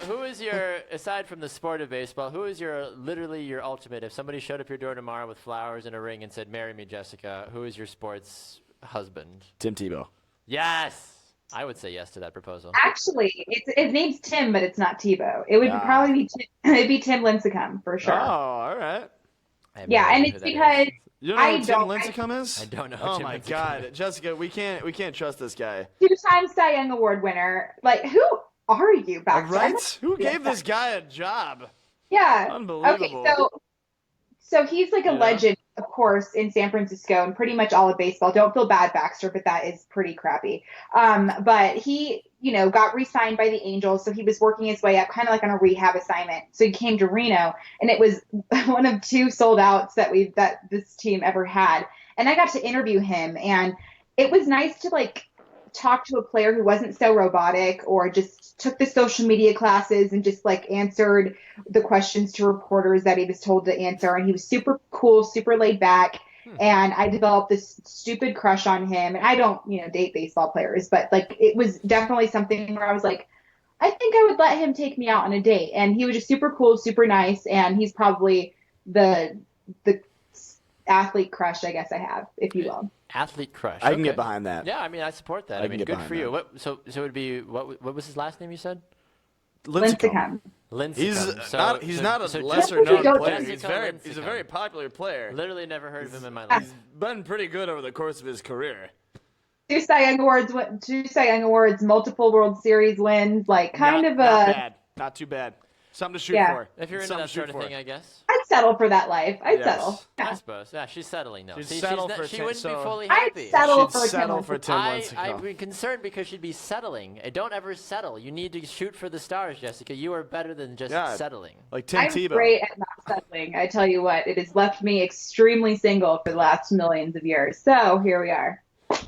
Who is your, aside from the sport of baseball, who is literally your ultimate? If somebody showed up your door tomorrow with flowers and a ring and said, "Marry me, Jessica," who is your sports husband? Tim Tebow. Yes, I would say yes to that proposal. Actually, his name's Tim, but it's not Tebow. It would probably be it'd be Tim Lincecum for Oh, sure. all right. I have no Yeah, and idea it's who that because is. You don't know I who Tim don't- Lincecum is? I don't know who Oh Tim my Lincecum God, is. Jessica, we can't trust this guy. 2-time Cy Young Award winner. Like, who are you, Baxter? I'm Right? not- Who gave this guy a job? Yeah. Unbelievable. Okay, so he's like a legend, of course, in San Francisco and pretty much all of baseball. Don't feel bad, Baxter, but that is pretty crappy. But he, got re-signed by the Angels, so he was working his way up kind of like on a rehab assignment. So he came to Reno, and it was one of 2 sold outs that this team ever had. and I got to interview him, and it was nice to like talk to a player who wasn't so robotic or just took the social media classes and just like answered the questions to reporters that he was told to answer. And he was super cool, super laid back. And I developed this stupid crush on him. And I don't, date baseball players, but like it was definitely something where I was like, I think I would let him take me out on a date. And he was just super cool, super nice. And he's probably the athlete crush, I guess I have, if you will. Athlete crush. I can get behind that. Yeah, I mean, I support that. I mean, good for you. So it would be what was his last name? You said Lincecum. Lincecum. He's not a lesser known player. He's a very popular player. Literally never heard of him in my life. He's been pretty good over the course of his career. 2 Cy Young Awards, multiple World Series wins, like Not bad. Not too bad. Something to shoot for. If you're into that sort of thing, I guess. I'd settle for that life. I'd settle. Yeah. I suppose. Yeah, she's settling, though. She wouldn't be fully happy. I'd settle for Tim Lincecum. I'd be concerned because she'd be settling. Don't ever settle. You need to shoot for the stars, Jessica. You are better than just settling. Like Tim Tebow. I'm great at not settling. I tell you what, it has left me extremely single for the last millions of years. So here we are.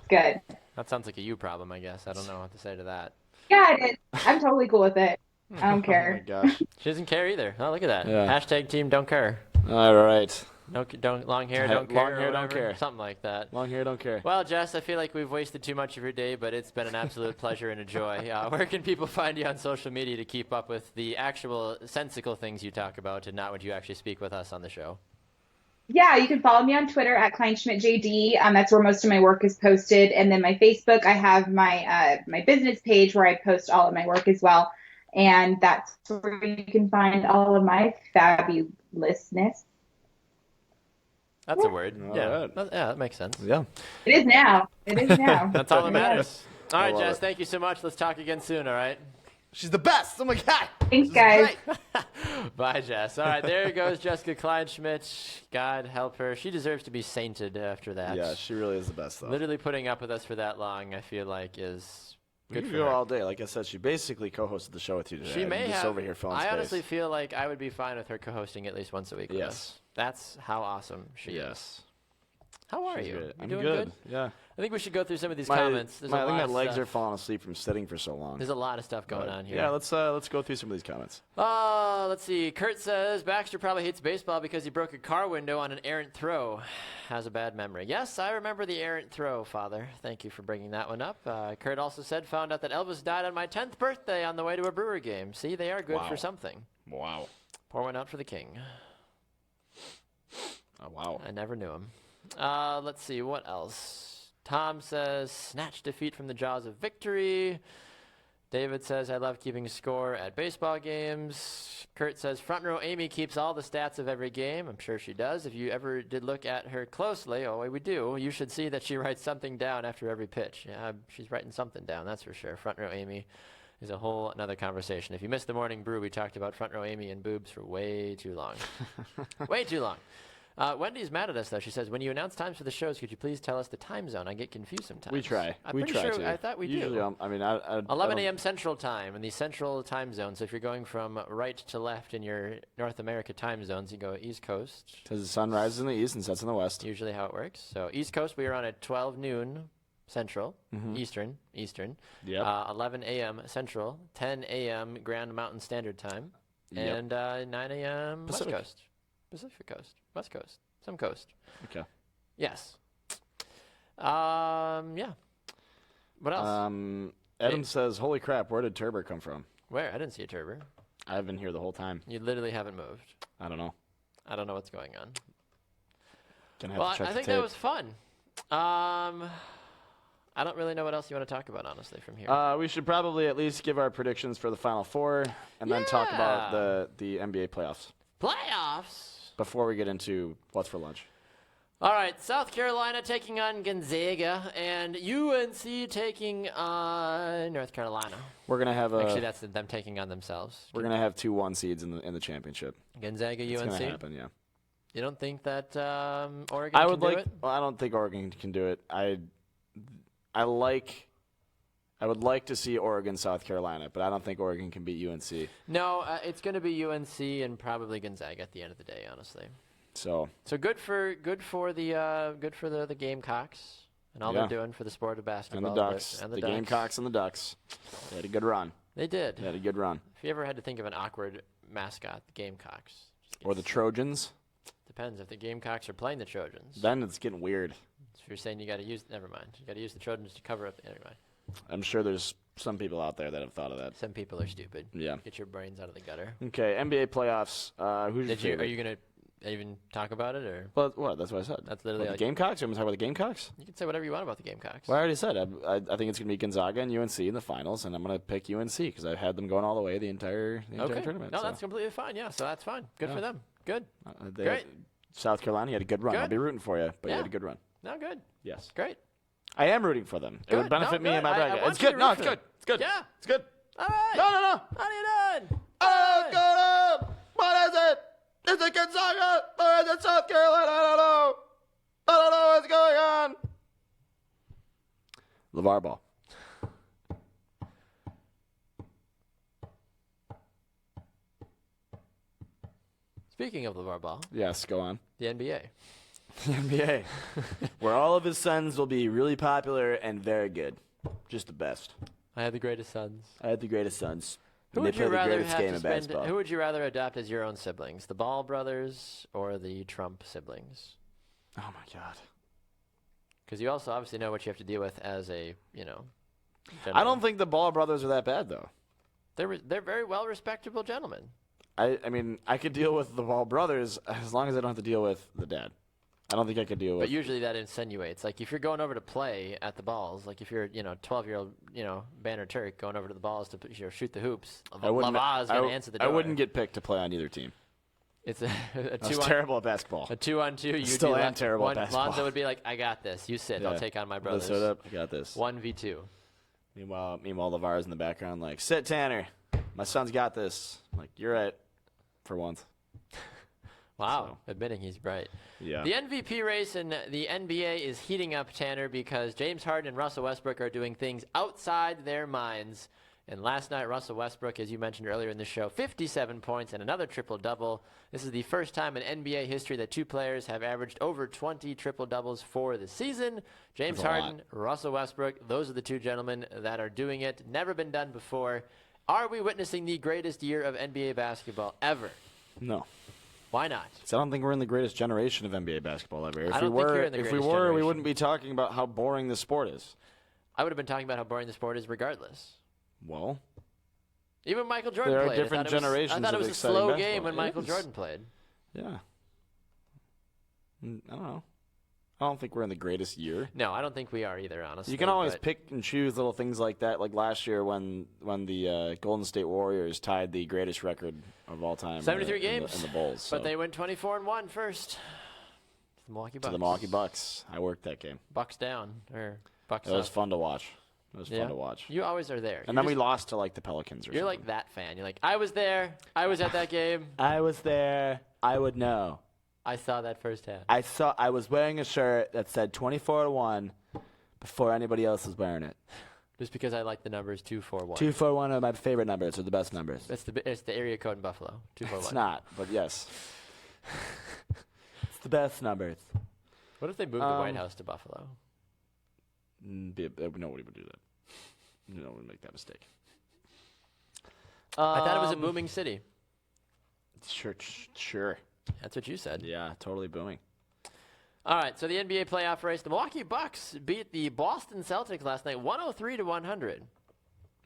Good. That sounds like a you problem, I guess. I don't know what to say to that. Yeah, it is. I'm totally cool with it. I don't care. Oh my gosh. She doesn't care either. Oh, look at that. Yeah. Hashtag team don't care. All right. No, don't long hair, don't care. Long hair, don't care. Something like that. Long hair, don't care. Well, Jess, I feel like we've wasted too much of your day, but it's been an absolute pleasure and a joy. Where can people find you on social media to keep up with the actual sensical things you talk about and not what you actually speak with us on the show? Yeah, you can follow me on Twitter at KleinschmidtJD. That's where most of my work is posted. And then my Facebook, I have my my business page where I post all of my work as well. And that's where you can find all of my fabulousness. That's a word. All yeah. right. Yeah, that makes sense. Yeah. It is now. That's all that matters. All right, love Jess, it. thank you so much. Let's talk again soon, all right? She's the best. Oh my God. Thanks, guys. Bye, Jess. All right, there goes Jessica Kleinschmidt. God help her. She deserves to be sainted after that. Yeah, she really is the best, though. Literally putting up with us for that long, I feel like, is good We for could go her. all day. Like I said, she basically co-hosted the show with you today. She may I'm just have. over here filling I space. honestly feel like I would be fine with her co-hosting at least once a week with Yes. us. That's how awesome she is. Yes. How are She's you? great. You I'm doing good. Yeah. I think we should go through some of these comments. I think my legs are falling asleep from sitting for so long. There's a lot of stuff going on here. Yeah, let's go through some of these comments. Let's see. Kurt says Baxter probably hates baseball because he broke a car window on an errant throw. Has a bad memory. Yes, I remember the errant throw, Father. Thank you for bringing that one up. Kurt also said, found out that Elvis died on my 10th birthday on the way to a Brewer game. See, they are good for something. Wow. Pour one out for the king. Oh, wow. I never knew him. Let's see. What else? Tom says, snatch defeat from the jaws of victory. David says, I love keeping score at baseball games. Kurt says, front row Amy keeps all the stats of every game. I'm sure she does. If you ever did look at her closely, we do, you should see that she writes something down after every pitch. Yeah, she's writing something down, that's for sure. Front row Amy is a whole another conversation. If you missed the morning brew, we talked about front row Amy and boobs for way too long. Way too long. Wendy's mad at us, though. She says, when you announce times for the shows, could you please tell us the time zone? I get confused sometimes. We try. I'm we pretty try sure to. I thought we Usually, do. I 11 a.m. Central Time in the Central Time Zone. So if you're going from right to left in your North America time zones, you go East Coast. Because the sun rises in the east and sets in the west. Usually how it works. So East Coast, we are on at 12 noon Central, Eastern. Yep. 11 a.m. Central, 10 a.m. Grand Mountain Standard Time, and 9 a.m. Pacific. West Coast. Pacific Coast. West Coast. Some coast. Okay. Yes. Yeah. What else? Adam says, holy crap, where did Turber come from? Where? I didn't see a Turber. I've been here the whole time. You literally haven't moved. I don't know. I don't know what's going on. Gonna have Well, to check I the think tape. that was fun. I don't really know what else you want to talk about, honestly, from here. We should probably at least give our predictions for the Final Four and then talk about the NBA playoffs Playoffs? before we get into what's for lunch. All right, South Carolina taking on Gonzaga and UNC taking on North Carolina. We're gonna have Actually, that's them taking on themselves. we're gonna have 2 1 seeds in the championship. Gonzaga, It's UNC. gonna happen, yeah. You don't think that Oregon I can would do like. it? Well, I don't think Oregon can do it. I would like to see Oregon, South Carolina, but I don't think Oregon can beat UNC. No, it's going to be UNC and probably Gonzaga at the end of the day, honestly. So good for the Gamecocks and all they're doing for the sport of basketball. And the Ducks. And the Ducks. Gamecocks and the Ducks. They had a good run. They did. They had a good run. If you ever had to think of an awkward mascot, the Gamecocks. Or the Trojans. Depends if the Gamecocks are playing the Trojans. Then it's getting weird. So you're saying you got to use. Never mind. You got to use the Trojans to cover up. Never mind. I'm sure there's some people out there that have thought of that. Some people are stupid. Yeah. Get your brains out of the gutter. Okay, NBA playoffs. Who's your favorite? Are you gonna even talk about it or? Well, what? That's what I said. That's literally the Gamecocks. You want to talk about the Gamecocks? You can say whatever you want about the Gamecocks. Well, I already said. I think it's going to be Gonzaga and UNC in the finals, and I'm going to pick UNC because I've had them going all the way the entire tournament. No, that's completely fine. Yeah, so that's fine. Good for them. Good. Great. South Carolina, you had a good run. Good. I'll be rooting for you, but you had a good run. No, good. Yes. Great. I am rooting for them. It would benefit me in my bracket. It's good. good. No, it's good. It's good. Yeah. It's good. All right. No. How are you doing? Oh, good. What is it? Is it Gonzaga or is it South Carolina? I don't know what's going on. LeVar Ball. Speaking of LeVar Ball. Yes, go on. The NBA. The NBA. Where all of his sons will be really popular and very good. Just the best. I had the greatest sons. I had the greatest sons. Who they would play you the rather greatest have game to of spend? basketball. Who would you rather adopt as your own siblings? The Ball brothers or the Trump siblings? Oh my God. Because you also obviously know what you have to deal with as a, I gentleman. don't think the Ball brothers are that bad though. They're very well respectable gentlemen. I mean, I could deal with the Ball brothers as long as I don't have to deal with the dad. I don't think I could deal with. But usually that insinuates, like if you're going over to play at the balls, like if you're 12-year-old Banner Turk going over to the balls to shoot the hoops, Lava's going to answer the door. I wouldn't get picked to play on either team. It's I was terrible at basketball. A 2-on-2. You still am terrible at basketball. Lonzo would be like, "I got this. You sit. I'll take on my brothers." Sit up. I got this. 1v2. Meanwhile, LeVar's in the background, like, "Sit, Tanner. My son's got this." I'm like, "You're right, for once." Wow, admitting he's bright. Yeah. The MVP race in the NBA is heating up, Tanner, because James Harden and Russell Westbrook are doing things outside their minds. And last night, Russell Westbrook, as you mentioned earlier in the show, 57 points and another triple-double. This is the first time in NBA history that two players have averaged over 20 triple-doubles for the season. James Harden, Russell Westbrook, those are the two gentlemen that are doing it. Never been done before. Are we witnessing the greatest year of NBA basketball ever? No. Why not? I don't think we're in the greatest generation of NBA basketball ever. I don't think you're in the greatest generation. We wouldn't be talking about how boring the sport is. I would have been talking about how boring the sport is regardless. Well, even Michael Jordan there are played. different generations. I thought it was a slow game when Michael Jordan played. Yeah. I don't know. I don't think we're in the greatest year. No, I don't think we are either, honestly. You can always pick and choose little things like that. Like last year when the Golden State Warriors tied the greatest record of all time. 73 games. In the Bulls. So. But they went 24-1 first. The Milwaukee Bucks. To the Milwaukee Bucks. I worked that game. Bucks down. Or Bucks It was fun to watch. It was fun to watch. You always are there. And then we lost to like the Pelicans or something. You're like that fan. You're like, I was there. I was at that game. I was there. I would know. I saw that firsthand. I was wearing a shirt that said 24-1 before anybody else was wearing it. Just because I like the numbers 241. 241 are my favorite numbers. They're the best numbers. It's the area code in Buffalo. 241. It's not, but yes. It's the best numbers. What if they moved the White House to Buffalo? Nobody would do that. No one would make that mistake. I thought it was a booming city. Sure. That's what you said. Yeah, totally booming. All right, so the NBA playoff race, the Milwaukee Bucks beat the Boston Celtics last night, 103-100.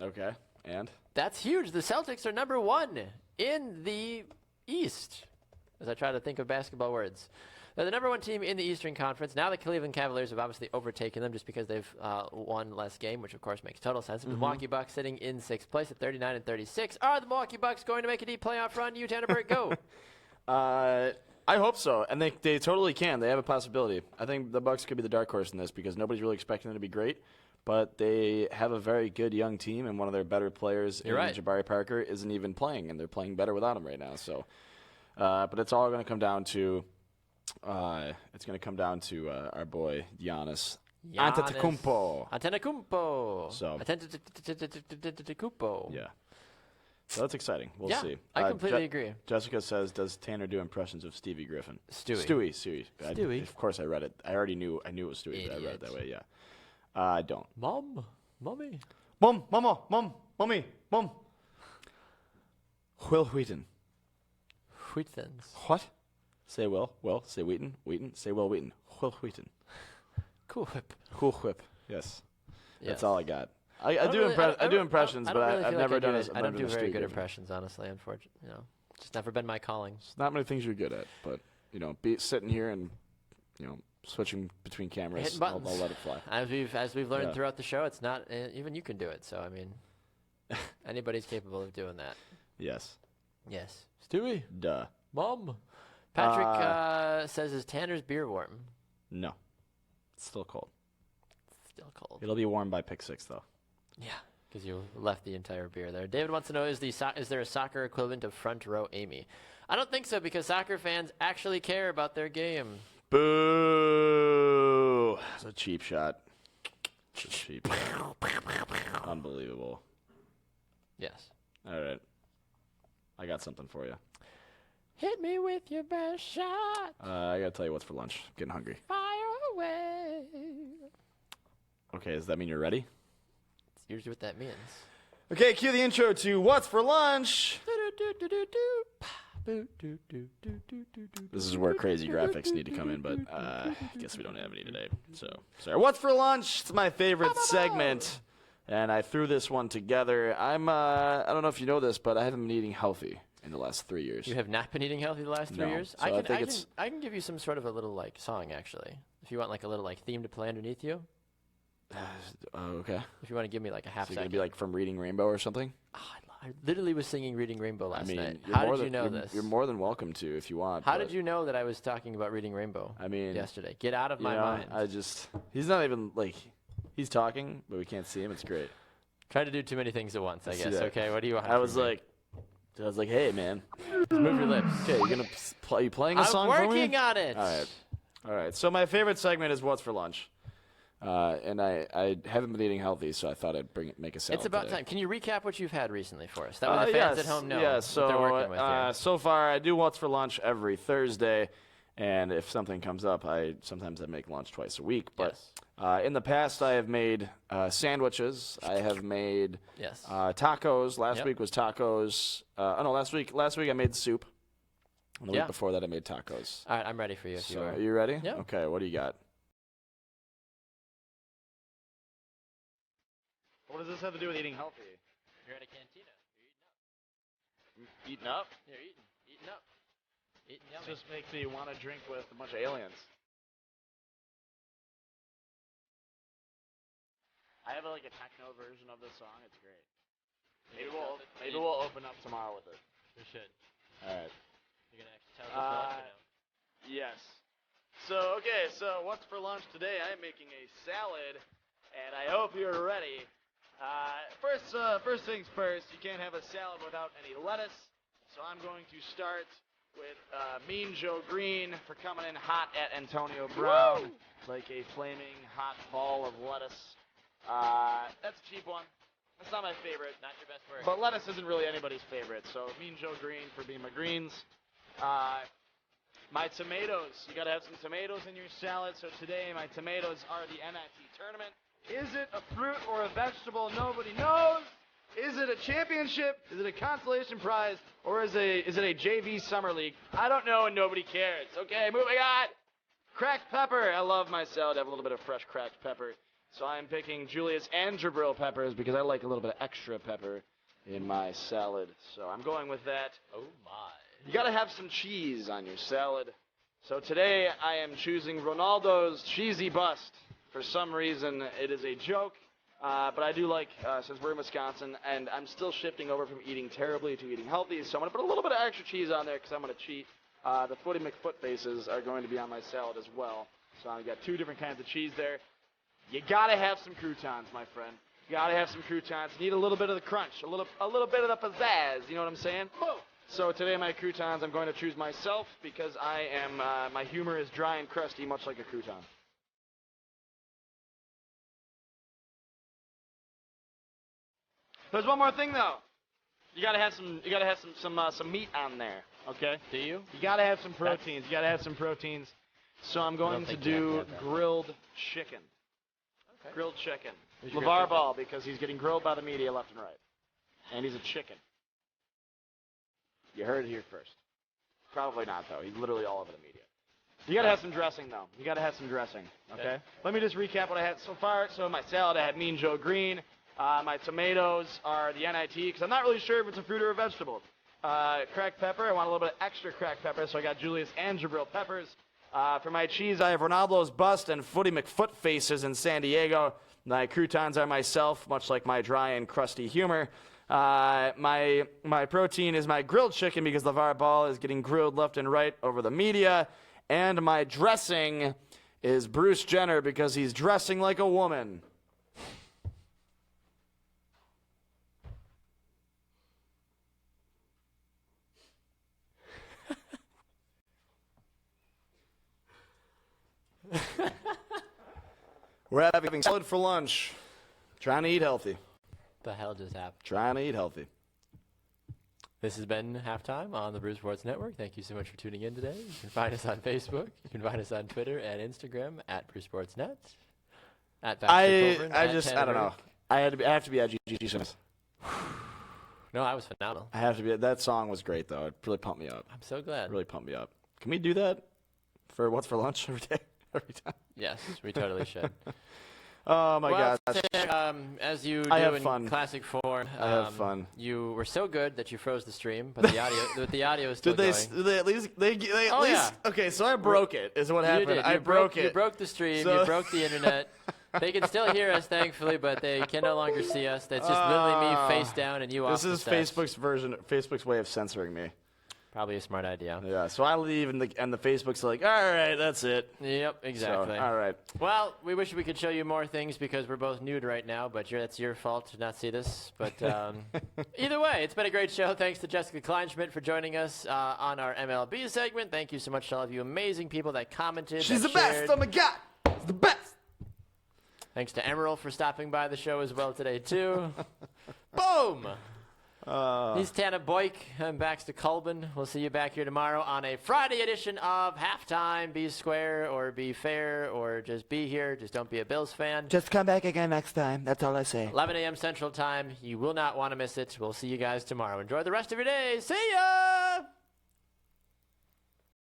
Okay, and? That's huge. The Celtics are number one in the East, as I try to think of basketball words. They're the number one team in the Eastern Conference. Now the Cleveland Cavaliers have obviously overtaken them just because they've won less game, which of course makes total sense. The Milwaukee Bucks sitting in sixth place at 39-36. Are the Milwaukee Bucks going to make a deep playoff run? You, Tanner Burke, go. I hope so, and they totally can. They have a possibility. I think the Bucks could be the dark horse in this because nobody's really expecting them to be great, but they have a very good young team, and one of their better players, Jabari Parker, isn't even playing, and they're playing better without him right now. So, but it's all going to come down to our boy Giannis Antetokounmpo. Antetokounmpo. So Antetokounmpo. yeah. So that's exciting. We'll Yeah, see. I completely agree. Jessica says, "Does Tanner do impressions of Stevie Griffin?" Stewie. Stewie. Of course, I read it. I already knew. I knew it was Stewie, but I read it that way. Yeah. I don't. Mommy. Mom, mama, mom, mommy, mom. Will Wheaton. Wheatthins. What? Say Will. Will. Say Wheaton. Wheaton. Say Will Wheaton. Will Wheaton. Cool Whip. Cool Whip. Yes. That's Yes. all I got. I do impressions, but I've never done it. I don't do very good impressions, honestly. Unfortunately, just never been my calling. It's not many things you're good at, but sitting here and switching between cameras, hitting buttons. I'll let it fly. As we've learned throughout the show, it's not even you can do it. So I mean, anybody's capable of doing that. Yes. Yes. Stewie. Duh. Mom. Patrick says, "Is Tanner's beer warm?" No. It's still cold. Still cold. It'll be warm by pick 6, though. Yeah, because you left the entire beer there. David wants to know, is there a soccer equivalent of front row Amy? I don't think so, because soccer fans actually care about their game. Boo! It's a cheap shot. It's a cheap shot. Unbelievable. Yes. All right. I got something for you. Hit me with your best shot. I got to tell you what's for lunch. I'm getting hungry. Fire away. Okay, does that mean you're ready? That's usually what that means. Okay, cue the intro to What's for Lunch. This is where crazy graphics need to come in, but I guess we don't have any today. So, sorry. What's for Lunch? It's my favorite segment, and I threw this one together. I don't know if you know this, but I haven't been eating healthy in the last 3 years. You have not been eating healthy the last 3 years? So I can give you some sort of a little song, actually. If you want a little theme to play underneath you. Okay. If you want to give me a half So second. you're going to be from Reading Rainbow or something? Oh, I literally was singing Reading Rainbow last night. You're How more did you than- know you're- this? You're more than welcome to if you want. How did you know that I was talking about Reading Rainbow yesterday? Get out of my mind. He's not even, he's talking, but we can't see him. It's great. Try to do too many things at once, I see guess. that. Okay, what do you want? I was like, hey, man. Just move your lips. Okay, are you playing a song for me? I'm working on it. All right. So my favorite segment is What's for Lunch. And I haven't been eating healthy, so I thought I'd make a salad. It's about today. time. Can you recap what you've had recently for us? That way the fans at home know what they're working with here. So far, I do What's for Lunch every Thursday, and if something comes up, sometimes I make lunch twice a week. But in the past, I have made sandwiches. I have made tacos. Last week was tacos. Last week I made soup. And the week before that, I made tacos. All right, I'm ready for you. If you are. Are you ready? Yeah. Okay, what do you got? What does this have to do with eating healthy? You're at a cantina. You're Eating up? You're eating up. Eating yummy. Just makes me want to drink with a bunch of aliens. I have a techno version of this song. It's great. Maybe we'll open up tomorrow with it. We should. All right. You're gonna actually tell us what Yes. So what's for lunch today? I'm making a salad, and I hope you're ready. First things first, you can't have a salad without any lettuce, so I'm going to start with Mean Joe Green for coming in hot at Antonio Brown, like a flaming hot ball of lettuce. That's a cheap one. That's not my favorite. Not your best work. But lettuce isn't really anybody's favorite, so Mean Joe Green for being my greens. My tomatoes. You got to have some tomatoes in your salad, so today my tomatoes are the NIT tournament. Is it a fruit or a vegetable? Nobody knows. Is it a championship? Is it a consolation prize? Or is it a JV summer league? I don't know, and nobody cares. Okay, moving on. Cracked pepper. I love my salad to have a little bit of fresh cracked pepper. So I'm picking Julius and Jabril peppers because I like a little bit of extra pepper in my salad. So I'm going with that. Oh, my. You got to have some cheese on your salad. So today I am choosing Ronaldo's Cheesy Bust. For some reason, it is a joke, but I do like, since we're in Wisconsin, and I'm still shifting over from eating terribly to eating healthy, so I'm going to put a little bit of extra cheese on there because I'm going to cheat. The Footy McFoot faces are going to be on my salad as well. So I've got two different kinds of cheese there. You got to have some croutons, my friend. You got to have some croutons. You need a little bit of the crunch, a little bit of the pizzazz, you know what I'm saying? Boom! So today my croutons, I'm going to choose myself because I am, my humor is dry and crusty, much like a crouton. There's one more thing, though. You gotta have some meat on there. Okay. Do you? You gotta have some proteins. You gotta have some proteins. So I'm going to do grilled chicken. Okay. Grilled chicken. LeVar Ball, because he's getting grilled by the media left and right. And he's a chicken. You heard it here first. Probably not, though. He's literally all over the media. You gotta have some dressing, though. You gotta have some dressing, okay? Let me just recap what I had so far. So my salad, I had Mean Joe Green. My tomatoes are the NIT, because I'm not really sure if it's a fruit or a vegetable. Cracked pepper. I want a little bit of extra cracked pepper, so I got Julius and Jabril peppers. For my cheese, I have Ronaldo's bust and Footy McFoot faces in San Diego. My croutons are myself, much like my dry and crusty humor. My protein is my grilled chicken because LeVar Ball is getting grilled left and right over the media. And my dressing is Bruce Jenner because he's dressing like a woman. We're having salad for lunch. Trying to eat healthy. The hell just happened? Trying to eat healthy. This has been Halftime on the Brew Sports Network. Thank you so much for tuning in today. You can find us on Facebook. You can find us on Twitter and Instagram at Brew Sports Net. At I don't know. I have to be at GG Simmons. No, I was phenomenal. I have to be. That song was great, though. It really pumped me up. I'm so glad. It really pumped me up. Can we do that for What's for Lunch every day? Every time? Yes, we totally should. Oh, my God. As you I do have in fun. classic form, I have fun. You were so good that you froze the stream, but the audio is still going. Did they at least? Yeah. Okay, so I broke it. Is what happened. I broke it. You broke the stream. So you broke the internet. They can still hear us, thankfully, but they can no longer see us. That's just literally me face down and you off This the is steps. Facebook's way of censoring me. Probably a smart idea. Yeah, so I leave, and the Facebook's like, all right, that's it. Yep, exactly. So, all right. Well, we wish we could show you more things because we're both nude right now, but that's your fault to not see this. But either way, it's been a great show. Thanks to Jessica Kleinschmidt for joining us on our MLB segment. Thank you so much to all of you amazing people that commented. She's the shared. best. Oh, my God. She's the best. Thanks to Emerald for stopping by the show as well today, too. Boom! He's Tana Boyk. I'm Baxter Colbin. We'll see you back here tomorrow on a Friday edition of Halftime. Be square or be fair or just be here. Just don't be a Bills fan. Just come back again next time. That's all I say. 11 a.m. Central Time. You will not want to miss it. We'll see you guys tomorrow. Enjoy the rest of your day. See ya!